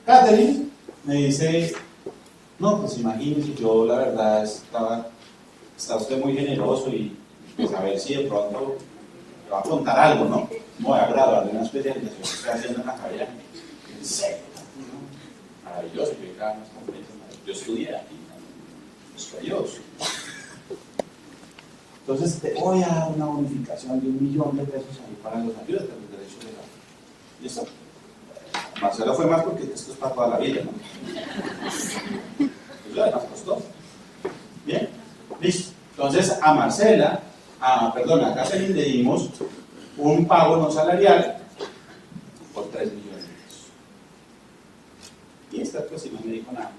Catherine me dice, no, pues imagínese, yo la verdad está usted muy generoso y pues a ver si de pronto le va a contar algo, ¿no? Me voy a graduar de una especialización que estoy haciendo en la Javeriana. En serio, ¿no? Maravilloso, yo estudié aquí, maravilloso. Entonces te voy a dar una bonificación de 1 millón de pesos ahí para los ayudas de los derechos de la. ¿Listo? Marcela fue más porque esto es para toda la vida, ¿no? Eso además costó. Bien, listo. Entonces a Marcela, a Catherine le dimos un pago no salarial por 3 millones de pesos. Y esta pues si no me dijo nada.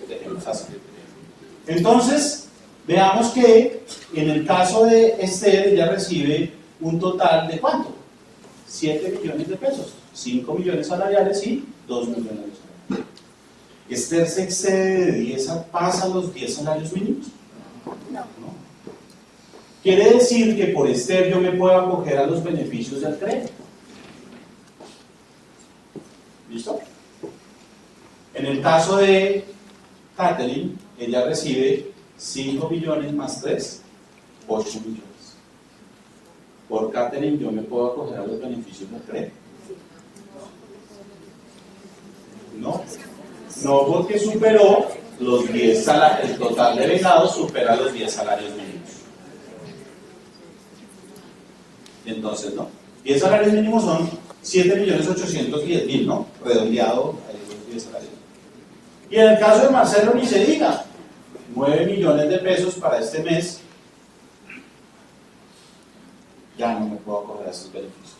Dejemos así. Entonces, veamos que en el caso de Esther, ella recibe un total de ¿cuánto? 7 millones de pesos, 5 millones salariales y 2 millones de salariales. ¿Esther se excede de 10, pasa los 10 salarios mínimos? No. Quiere decir que por Esther yo me puedo acoger a los beneficios del crédito. ¿Listo? En el caso de Catherine, ella recibe 5 millones más 3, 8 millones. Por Catherine yo me puedo acoger a los beneficios del crédito. No porque superó los 10 salarios, el total de vengados supera los 10 salarios mínimos. Entonces, ¿no? 10 salarios mínimos son 7.810.000, ¿no? Redondeado a los 10 salarios. Y en el caso de Marcelo, ni se diga, 9 millones de pesos para este mes, ya no me puedo acoger a estos beneficios.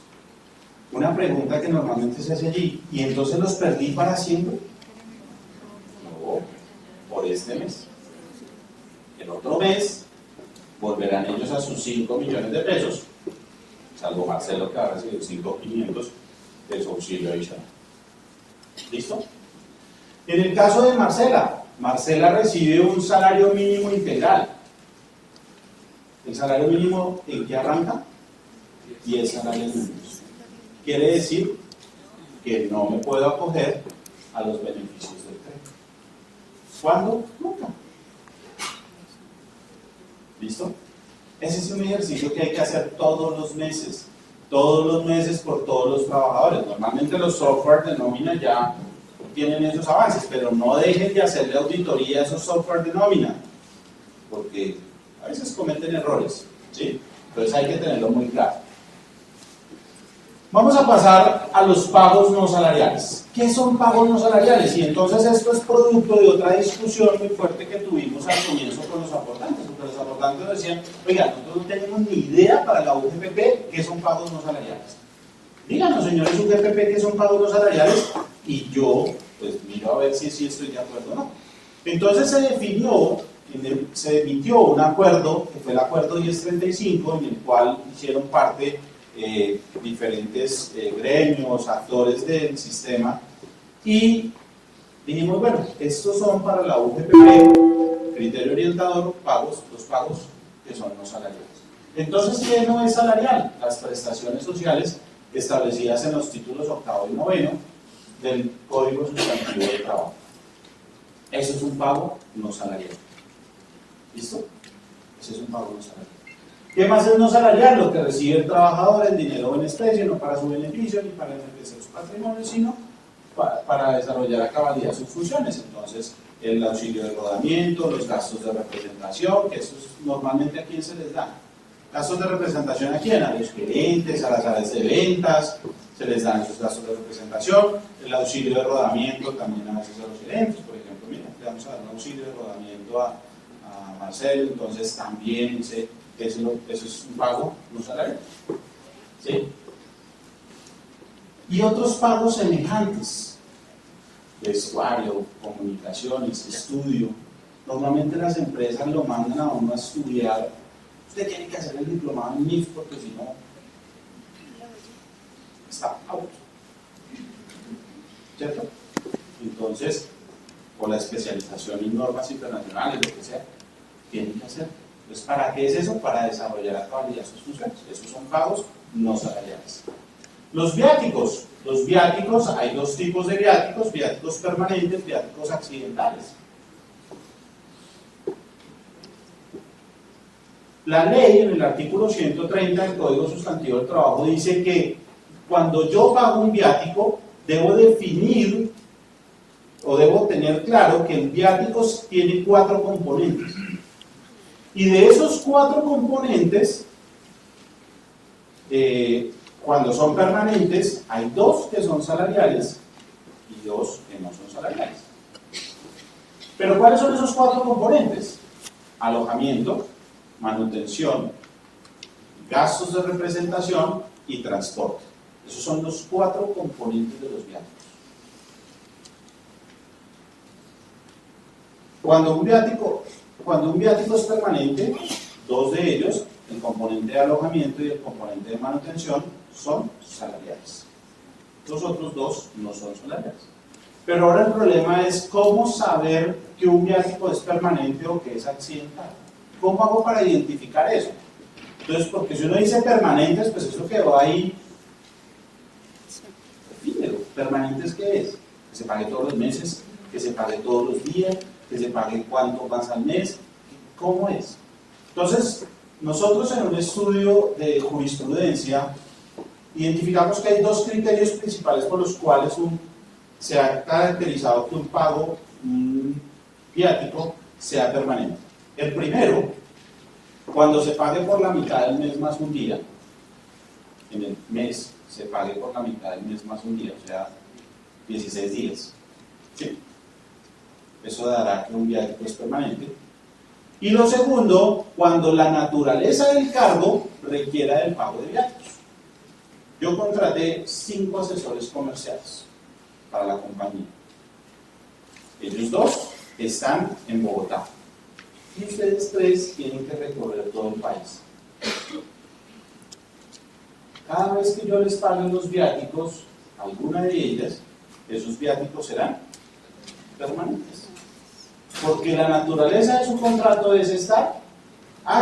Una pregunta que normalmente se hace allí, ¿y entonces los perdí para siempre? No, por este mes. El otro mes volverán ellos a sus 5 millones de pesos, salvo Marcelo que va a recibir 5.500 de su auxilio adicional. ¿Listo? En el caso de Marcela recibe un salario mínimo integral. ¿El salario mínimo en qué arranca? 10 salarios mínimos. Quiere decir que no me puedo acoger a los beneficios del crédito. ¿Cuándo? Nunca. ¿Listo? Ese es un ejercicio que hay que hacer todos los meses por todos los trabajadores. Normalmente los software de nómina ya tienen esos avances, pero no dejen de hacerle auditoría a esos software de nómina, porque a veces cometen errores, ¿sí? Entonces hay que tenerlo muy claro. Vamos a pasar a los pagos no salariales. ¿Qué son pagos no salariales? Y entonces esto es producto de otra discusión muy fuerte que tuvimos al comienzo con los aportantes, porque los aportantes decían, oiga, nosotros no tenemos ni idea para la UGPP qué son pagos no salariales. Díganos, señores UGPP, qué son pagos no salariales, y yo, pues miro a ver si estoy de acuerdo o no. Entonces se emitió un acuerdo, que fue el acuerdo 1035, en el cual hicieron parte diferentes gremios, actores del sistema, y dijimos, bueno, estos son para la UGPP, criterio orientador, los pagos que son no salariales. Entonces, ¿qué no es salarial? Las prestaciones sociales establecidas en los títulos 8º y 9º del Código Sustantivo de Trabajo. Eso es un pago no salarial. ¿Listo? Ese es un pago no salarial. ¿Qué más es no salarial? Lo que recibe el trabajador en dinero o en especie, no para su beneficio ni para enriquecer su patrimonio, sino para desarrollar a cabalidad sus funciones. Entonces, el auxilio de rodamiento, los gastos de representación, que eso es normalmente a quién se les da. Gastos de representación a quién? A los gerentes, a las áreas de ventas, se les dan esos gastos de representación, el auxilio de rodamiento también a veces a los gerentes, por ejemplo, mira, le vamos a dar un auxilio de rodamiento a Marcelo, entonces también eso es un pago, no salario. ¿Sí? Y otros pagos semejantes, vestuario, comunicaciones, estudio. Normalmente las empresas lo mandan a uno a estudiar. Usted tiene que hacer el diplomado en NIF porque si no, está out. ¿Cierto? Entonces, por la especialización en normas internacionales, lo que sea, tienen que hacer. Entonces, ¿para qué es eso? Para desarrollar a cabalidad sus funciones. Esos son pagos no salariales. Los viáticos. Los viáticos, hay dos tipos de viáticos: viáticos permanentes, viáticos accidentales. La ley, en el artículo 130 del Código Sustantivo del Trabajo, dice que cuando yo pago un viático, debo definir o debo tener claro que el viático tiene 4 componentes. Y de esos 4 componentes, cuando son permanentes, hay 2 que son salariales y 2 que no son salariales. Pero ¿cuáles son esos 4 componentes? Alojamiento, manutención, gastos de representación y transporte. Esos son los 4 componentes de los viáticos. Cuando un viático es permanente, 2 de ellos, el componente de alojamiento y el componente de manutención, son salariales. Los otros 2 no son salariales. Pero ahora el problema es cómo saber que un viático es permanente o que es accidental. ¿Cómo hago para identificar eso? Entonces, porque si uno dice permanentes, pues eso quedó ahí efímero. ¿Permanentes qué es? Que se pague todos los meses, que se pague todos los días, que se pague cuánto pasa al mes. ¿Cómo es? Entonces, nosotros en un estudio de jurisprudencia identificamos que hay 2 criterios principales por los cuales se ha caracterizado que un pago, un viático, sea permanente. El primero, cuando se pague por la mitad del mes más un día, en el mes se pague por la mitad del mes más un día, o sea, 16 días. ¿Sí? Eso dará que un viático es permanente. Y lo segundo, cuando la naturaleza del cargo requiera del pago de viáticos. Yo contraté 5 asesores comerciales para la compañía. Ellos 2 están en Bogotá. Y ustedes 3 tienen que recorrer todo el país. Cada vez que yo les pague los viáticos, alguna de ellas, esos viáticos serán permanentes. Porque la naturaleza de su contrato es estar,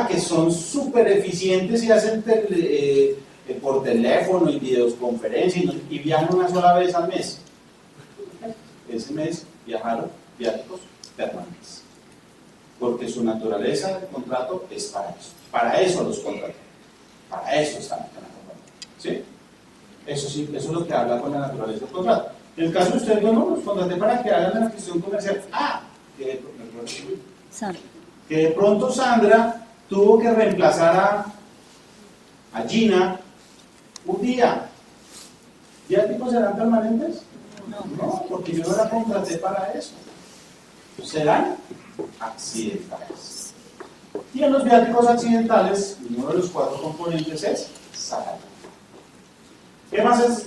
que son súper eficientes y hacen por teléfono y videoconferencia y viajan una sola vez al mes. Ese mes viajaron viáticos permanentes. Porque su naturaleza del contrato es para eso. Para eso los contraté. Para eso están en la compañía. ¿Sí? Eso sí, eso es lo que habla con la naturaleza del contrato. En el caso de ustedes, no, los contraté para que hagan la gestión comercial. Que de pronto Sandra tuvo que reemplazar a Gina un día. ¿Viáticos serán permanentes? No, porque yo no la contraté para eso. Serán accidentales. Y en los viáticos accidentales, uno de los 4 componentes es salario. ¿Qué más es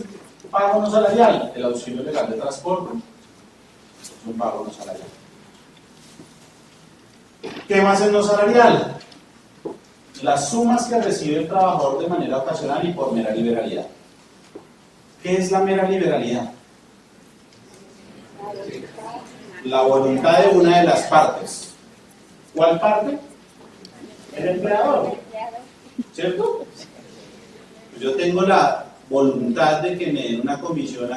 pago no salarial? El auxilio legal de transporte es un pago no salarial. ¿Qué más es no salarial? Las sumas que recibe el trabajador de manera ocasional y por mera liberalidad. ¿Qué es la mera liberalidad? La voluntad de una de las partes. ¿Cuál parte? El empleador. ¿Cierto? Yo tengo la voluntad de que me den una comisión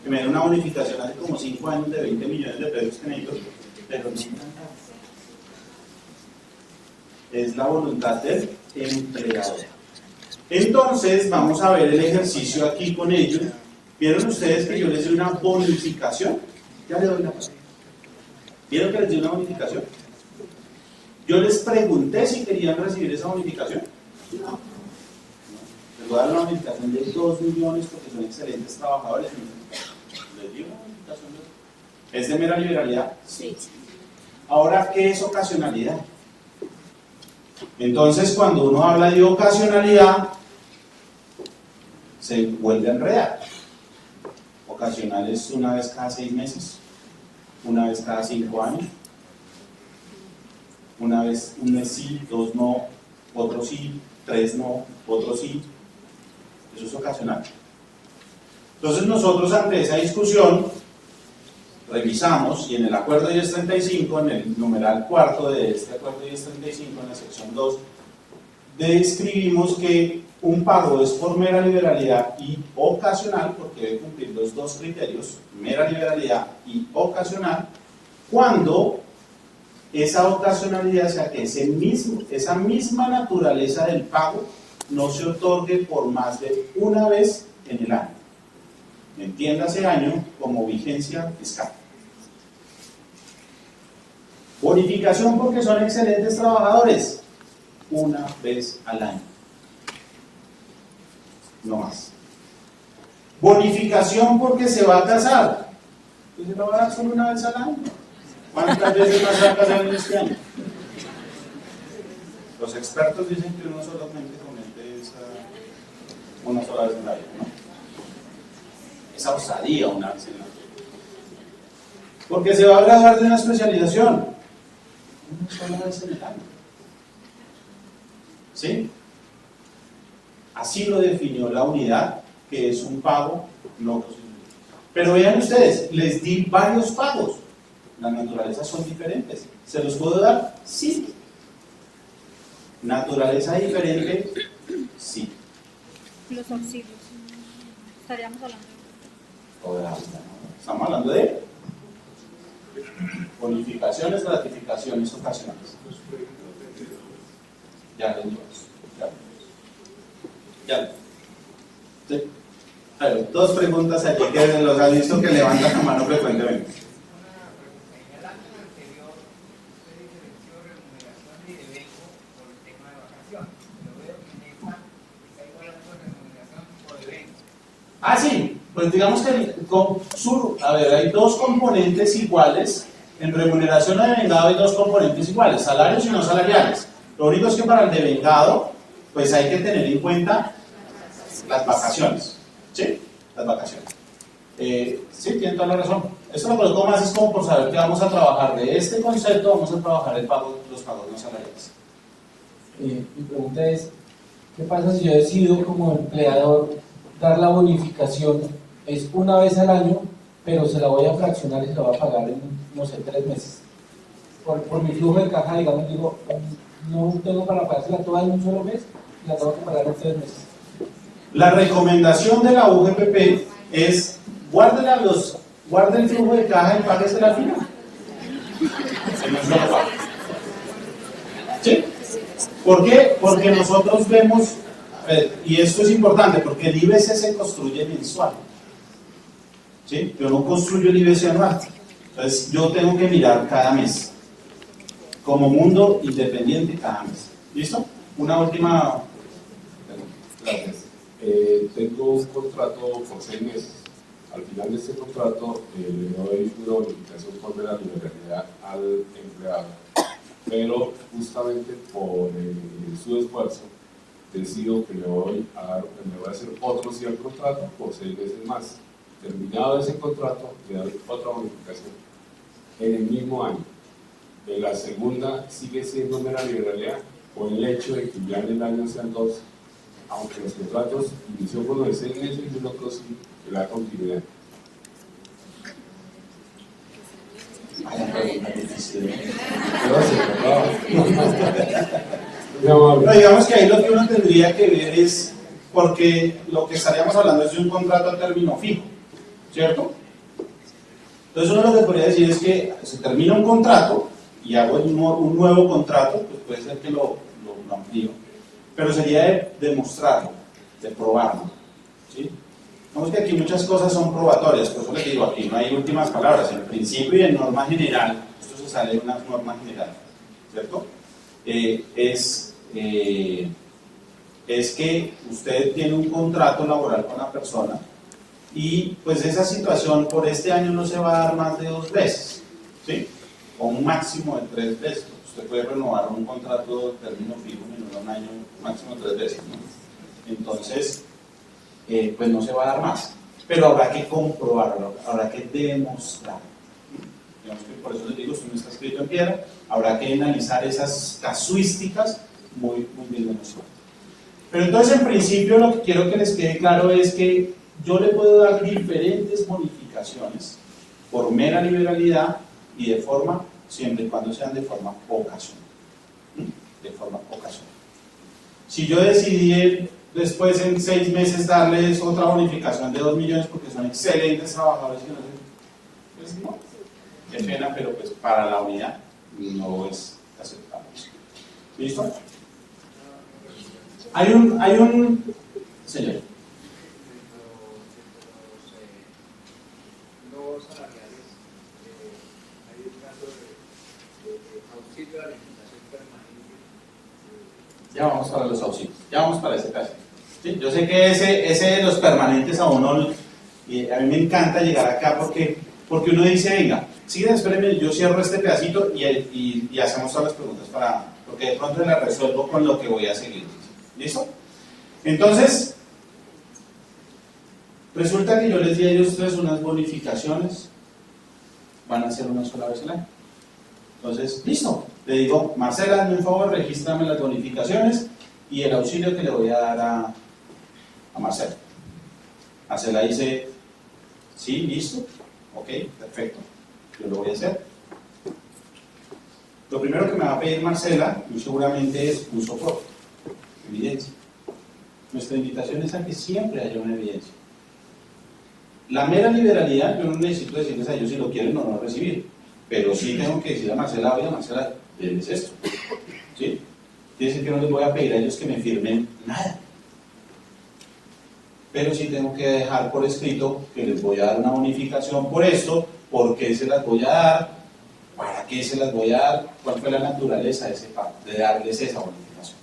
que me den una bonificación hace como 5 años de 20 millones de pesos que necesito, pero no me han dado. Es la voluntad del empleador. Entonces, vamos a ver el ejercicio aquí con ellos. ¿Vieron ustedes que yo les doy una bonificación? Ya le doy la palabra. ¿Vieron que les di una bonificación? Yo les pregunté si querían recibir esa bonificación. No. Les voy a dar una bonificación de 2 millones porque son excelentes trabajadores. ¿Les digo una bonificación? ¿Es de mera liberalidad? Sí. Ahora, ¿qué es ocasionalidad? Entonces, cuando uno habla de ocasionalidad, se vuelve a enredar. Ocasional es una vez cada 6 meses, una vez cada 5 años, una vez, un mes sí, 2 no, otro sí, 3 no, otro sí. Eso es ocasional. Entonces nosotros ante esa discusión revisamos y en el acuerdo 1035, en el numeral cuarto de este acuerdo 1035, en la sección 2, describimos que un pago es por mera liberalidad y ocasional, porque debe cumplir los 2 criterios, mera liberalidad y ocasional, cuando esa ocasionalidad, o sea que esa misma naturaleza del pago no se otorgue por más de una vez en el año. Entiéndase año como vigencia fiscal. Bonificación porque son excelentes trabajadores, una vez al año. No más. Bonificación porque se va a casar. Pues se lo va a dar solo una vez al año. ¿Cuántas veces más se va a casar en este año? Los expertos dicen que uno solamente comete una sola vez en la vida, ¿no? Esa osadía una vez en la vida. Porque se va a graduar de una especialización. Una sola vez en el año. ¿Sí? Así lo definió la unidad, que es un pago no posible. Pero vean ustedes, les di varios pagos. Las naturalezas son diferentes. ¿Se los puedo dar? Sí. ¿Naturaleza diferente? Sí. Los auxilios. Estaríamos hablando de... Estamos hablando de bonificaciones, gratificaciones ocasionales. Ya les digo eso. Ya. Sí. A ver, 2 preguntas aquí que los han visto que levantan la mano frecuentemente. En el año anterior se diferenció remuneración y devengo por el tema de vacaciones. Pero veo que en esta está igualando remuneración por devengo. Ah, sí, pues digamos que a ver, hay 2 componentes iguales. En remuneración o devengado hay 2 componentes iguales, salarios y no salariales. Lo único es que para el devengado, pues hay que tener en cuenta las vacaciones. ¿Sí? Las vacaciones. Sí, tienen toda la razón. Esto lo coloco más es como por saber que vamos a trabajar de este concepto, vamos a trabajar los pagos no salariales. Mi pregunta es, ¿qué pasa si yo decido como empleador dar la bonificación? Es una vez al año, pero se la voy a fraccionar y se la voy a pagar en, no sé, 3 meses. Por mi flujo de caja, digamos, digo, no tengo para pagársela toda en un solo mes, y la tengo que pagar en 3 meses. La recomendación de la UGPP es guarde el flujo de caja y páguese la final. ¿Sí? ¿Por qué? Porque nosotros vemos, y esto es importante, porque el IBC se construye mensual. ¿Sí? Yo no construyo el IBC anual. Entonces yo tengo que mirar cada mes. Como mundo independiente cada mes. ¿Listo? Una última. Gracias. Tengo un contrato por 6 meses. Al final de este contrato le doy una bonificación por la liberalidad al empleado, pero justamente por su esfuerzo decido que le voy a hacer otro cierre contrato por 6 meses más. Terminado ese contrato, le doy otra bonificación en el mismo año. De la segunda sigue siendo mera liberalidad por el hecho de que ya en el año sean 2, aunque los contratos inició con los de 6 meses y el otro sí, que la continuidad. Pero digamos que ahí lo que uno tendría que ver es, porque lo que estaríamos hablando es de un contrato a término fijo, ¿cierto? Entonces uno lo que podría decir es que se termina un contrato y hago un nuevo contrato, pues puede ser que lo amplío, pero sería de demostrarlo, de probarlo, ¿sí? Vemos que aquí muchas cosas son probatorias, por eso les digo, aquí no hay últimas palabras, en principio y en norma general, esto se sale de una norma general, ¿cierto? es que usted tiene un contrato laboral con la persona y pues esa situación por este año no se va a dar más de 2 veces, ¿sí? O un máximo de 3 veces. Usted puede renovar un contrato de término fijo en un año, máximo 3 veces, ¿no? Entonces, pues no se va a dar más. Pero habrá que comprobarlo, habrá que demostrar. Digamos que por eso les digo, esto no está escrito en piedra, habrá que analizar esas casuísticas muy bien demostradas. Pero entonces, en principio, lo que quiero que les quede claro es que yo le puedo dar diferentes bonificaciones por mera liberalidad y de forma, siempre y cuando sean de forma ocasional. De forma ocasional. Si yo decidí después en 6 meses darles otra bonificación de 2 millones porque son excelentes trabajadores, pues no, qué pena, pero pues para la unidad no es aceptable. ¿Listo? Hay un señor. No salariales, hay un caso de auxilio a la alimentación permanente. Ya vamos para los auxilios, ya vamos para ese caso. ¿Sí? Yo sé que ese de los permanentes a uno, y a mí me encanta llegar acá porque uno dice, venga, sigan, espérenme, yo cierro este pedacito y hacemos todas las preguntas porque de pronto las resuelvo con lo que voy a seguir. ¿Listo? Entonces, resulta que yo les di a ellos 3 unas bonificaciones, van a ser una sola vez al año. Entonces, listo, le digo, Marcela, hazme un favor, regístrame las bonificaciones y el auxilio que le voy a dar a Marcela. Marcela dice, sí, listo, ok, perfecto, yo lo voy a hacer. Lo primero que me va a pedir Marcela, muy seguramente, es un soporte, evidencia. Nuestra invitación es a que siempre haya una evidencia. La mera liberalidad, yo no necesito decirles a ellos si lo quieren o no recibir, pero sí tengo que decir a Marcela, oye Marcela, denles esto, ¿sí? Quiere decir que no les voy a pedir a ellos que me firmen nada, pero sí tengo que dejar por escrito que les voy a dar una bonificación por esto, por qué se las voy a dar, para qué se las voy a dar, cuál fue la naturaleza de ese pago, de darles esa bonificación.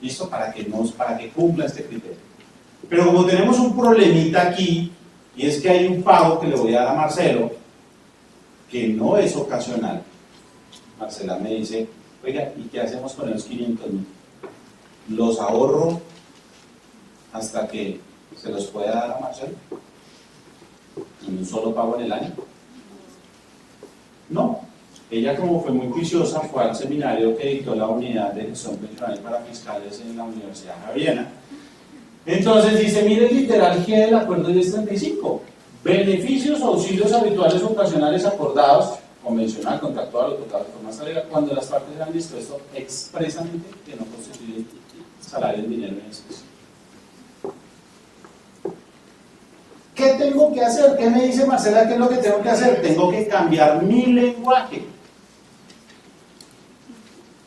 ¿Listo? Para que cumpla este criterio. Pero como tenemos un problemita aquí, y es que hay un pago que le voy a dar a Marcelo, que no es ocasional. Marcela me dice, oiga, ¿y qué hacemos con los 500,000? ¿Los ahorro hasta que se los pueda dar a Marcelo? ¿En un solo pago en el año? No. Ella, como fue muy juiciosa, fue al seminario que dictó la unidad de gestión pensional para fiscales en la Universidad Javeriana. Entonces dice, mire literal G del acuerdo 1035. Beneficios o auxilios habituales ocasionales acordados, convencional, contractual o total de forma salarial, cuando las partes han dispuesto expresamente que no constituyen salario en dinero en especie. ¿Qué tengo que hacer? ¿Qué me dice Marcela? ¿Qué es lo que tengo que hacer? Tengo que cambiar mi lenguaje.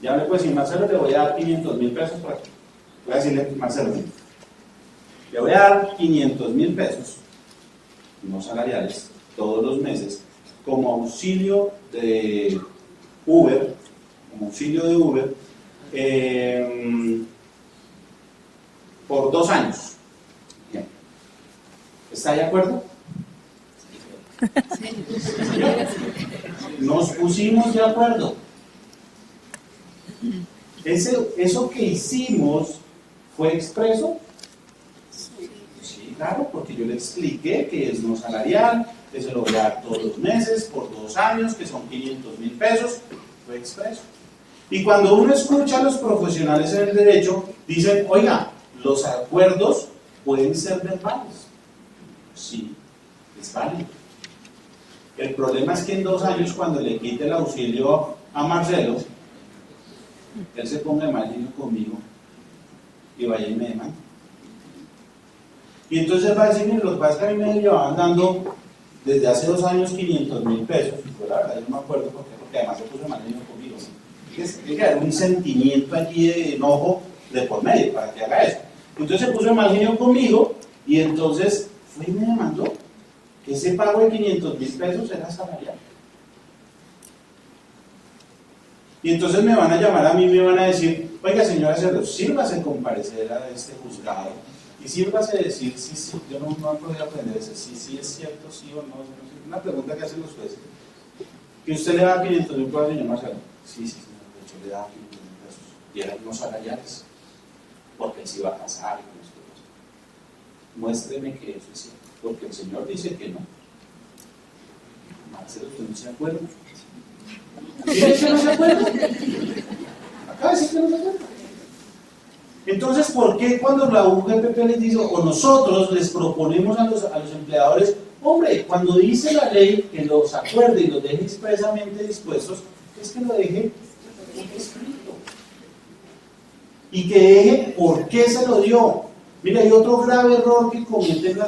Ya le puedo decir, Marcelo, le voy a dar 500,000 pesos para aquí. Voy a decirle, Marcelo, le voy a dar 500,000 pesos, no salariales, todos los meses, como auxilio de Uber, por 2 años. Bien. ¿Está de acuerdo? Nos pusimos de acuerdo. ¿Eso que hicimos fue expreso? Sí, claro, porque yo le expliqué que es no salarial, que se lo voy a dar todos los meses, por 2 años, que son 500,000 pesos, fue expreso. Y cuando uno escucha a los profesionales en el derecho, dicen, oiga, los acuerdos pueden ser verbales. Sí, es válido. El problema es que en 2 años, cuando le quite el auxilio a Marcelo, él se ponga de mal genio conmigo y vaya y me demanda. Y entonces va a decir, los padres que a mí me llevaban dando desde hace 2 años 500,000 pesos, y fue la verdad, yo no me acuerdo porque además se puso de mal genio conmigo. Tiene que haber un sentimiento allí de enojo de por medio para que haga eso. Entonces se puso de mal genio conmigo y entonces fue y me demandó que ese pago de 500,000 pesos era salarial. Y entonces me van a llamar a mí y me van a decir, oiga señora Cerdo, sírvase comparecer a este juzgado y sírvase decir sí, sí, yo no he podido aprender eso, sí es cierto, sí o no. Una pregunta que hacen los jueces. ¿Que usted le da 500.000 pesos al señor Marcelo? Sí, señor, yo le da 500.000 pesos. Y eran unos salariales, porque él se iba a casar y con esto. Muéstreme que eso es cierto, porque el señor dice que no. Marcelo, ¿usted no se acuerda? ¿Dice que no se acuerda? Acá dice que no se acuerda. Entonces, ¿por qué cuando la UGPP les dice, o nosotros les proponemos a los empleadores, hombre, cuando dice la ley que los acuerde y los deje expresamente dispuestos, es que lo deje escrito? Y que deje por qué se lo dio. Mira, hay otro grave error que cometen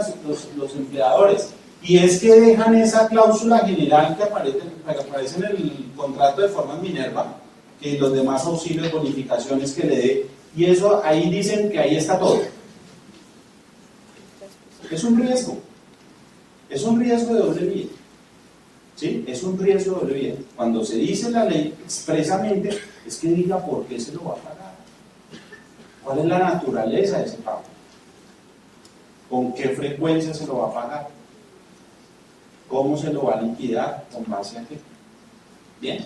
los empleadores, y es que dejan esa cláusula general que aparece en el contrato de Formas Minerva, que los demás auxilios, bonificaciones que le dé, y eso ahí dicen que ahí está todo. Es un riesgo de doble vía. ¿Sí? Es un riesgo de doble vía. Cuando se dice la ley expresamente, es que diga por qué se lo va a pagar. ¿Cuál es la naturaleza de ese pago? ¿Con qué frecuencia se lo va a pagar? ¿Cómo se lo va a liquidar? ¿Con base a qué? ¿Bien?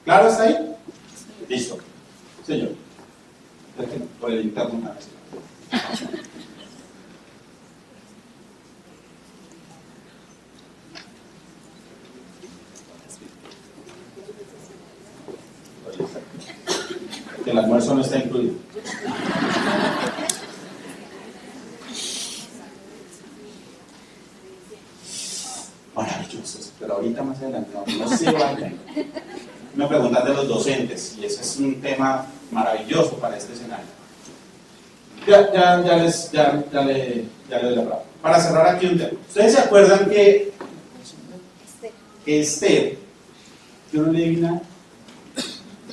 ¿Claro hasta ahí? Listo. Señor. Por el interno una vez. Que el almuerzo no está incluido. Maravilloso, pero ahorita más adelante no se vayan. Me preguntan de los docentes, y ese es un tema maravilloso para este escenario. Ya le doy la palabra. Para cerrar aquí un tema. ¿Ustedes se acuerdan que Esther, que uno le adivina,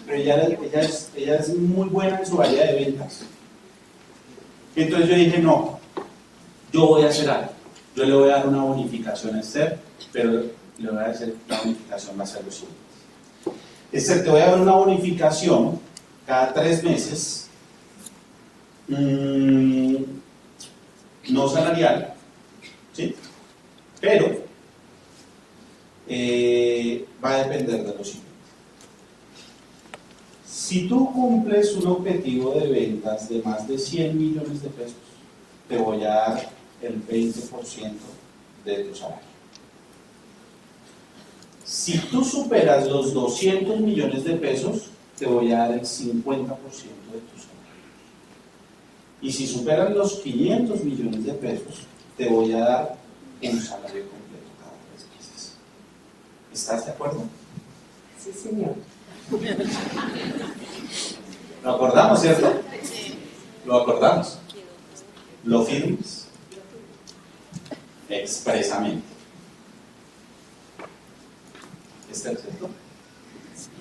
pero ella es muy buena en su área de ventas? Entonces yo dije, no, yo voy a hacer algo. Yo le voy a dar una bonificación a Esther, pero le voy a decir, la bonificación va a ser lo siguiente. Esther, te voy a dar una bonificación cada 3 meses, no salarial, ¿sí? Pero va a depender de lo siguiente. Si tú cumples un objetivo de ventas de más de 100 millones de pesos, te voy a dar el 20% de tu salario. Si tú superas los 200 millones de pesos, te voy a dar el 50% de tu salario. Y si superas los 500 millones de pesos, te voy a dar un salario completo cada 3 meses. ¿Estás de acuerdo? Sí, señor. ¿Lo acordamos, cierto? Lo acordamos. ¿Lo firmas? Expresamente. Esther, ¿cierto?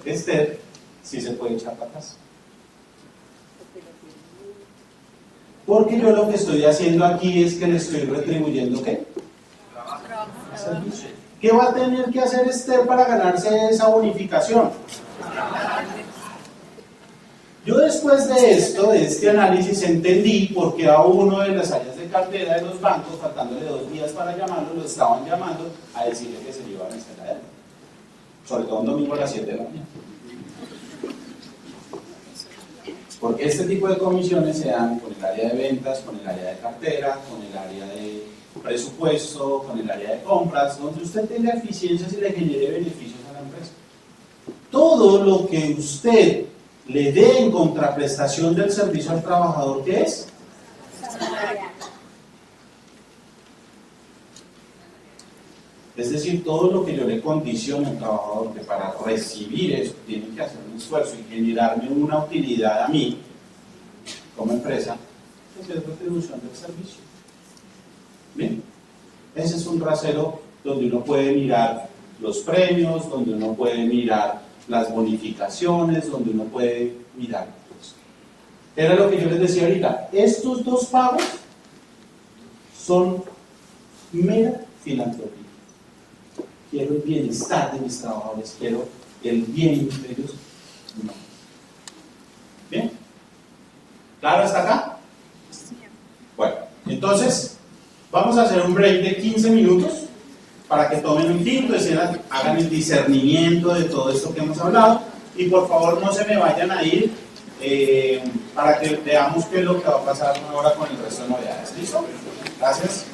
Esther sí se puede echar para atrás. Porque yo lo que estoy haciendo aquí es que le estoy retribuyendo ¿qué? Servicio. ¿Qué va a tener que hacer Esther para ganarse esa bonificación? Yo después de esto, de este análisis, entendí por qué a uno de las áreas de cartera de los bancos, faltándole 2 días para llamarlo, lo estaban llamando a decirle que se le iba a vencer a él. Sobre todo un domingo a las 7 de la mañana. Porque este tipo de comisiones se dan con el área de ventas, con el área de cartera, con el área de presupuesto, con el área de compras, donde usted tenga eficiencias y le genere beneficios a la empresa. Todo lo que usted le dé en contraprestación del servicio al trabajador, ¿qué es? Es decir, todo lo que yo le condicione al trabajador que para recibir eso tiene que hacer un esfuerzo y generarme una utilidad a mí, como empresa, pues es retribución del servicio. Bien, ese es un rasero donde uno puede mirar los premios, donde uno puede mirar las bonificaciones, donde uno puede mirar eso. Era lo que yo les decía ahorita, estos 2 pagos son mera filantropía. Quiero el bienestar de mis trabajadores, quiero el bien de ellos, ¿Claro hasta acá? Bueno, entonces vamos a hacer un break de 15 minutos para que tomen un tinto, hagan el discernimiento de todo esto que hemos hablado y por favor no se me vayan a ir para que veamos qué es lo que va a pasar ahora con el resto de novedades. ¿Listo? Gracias.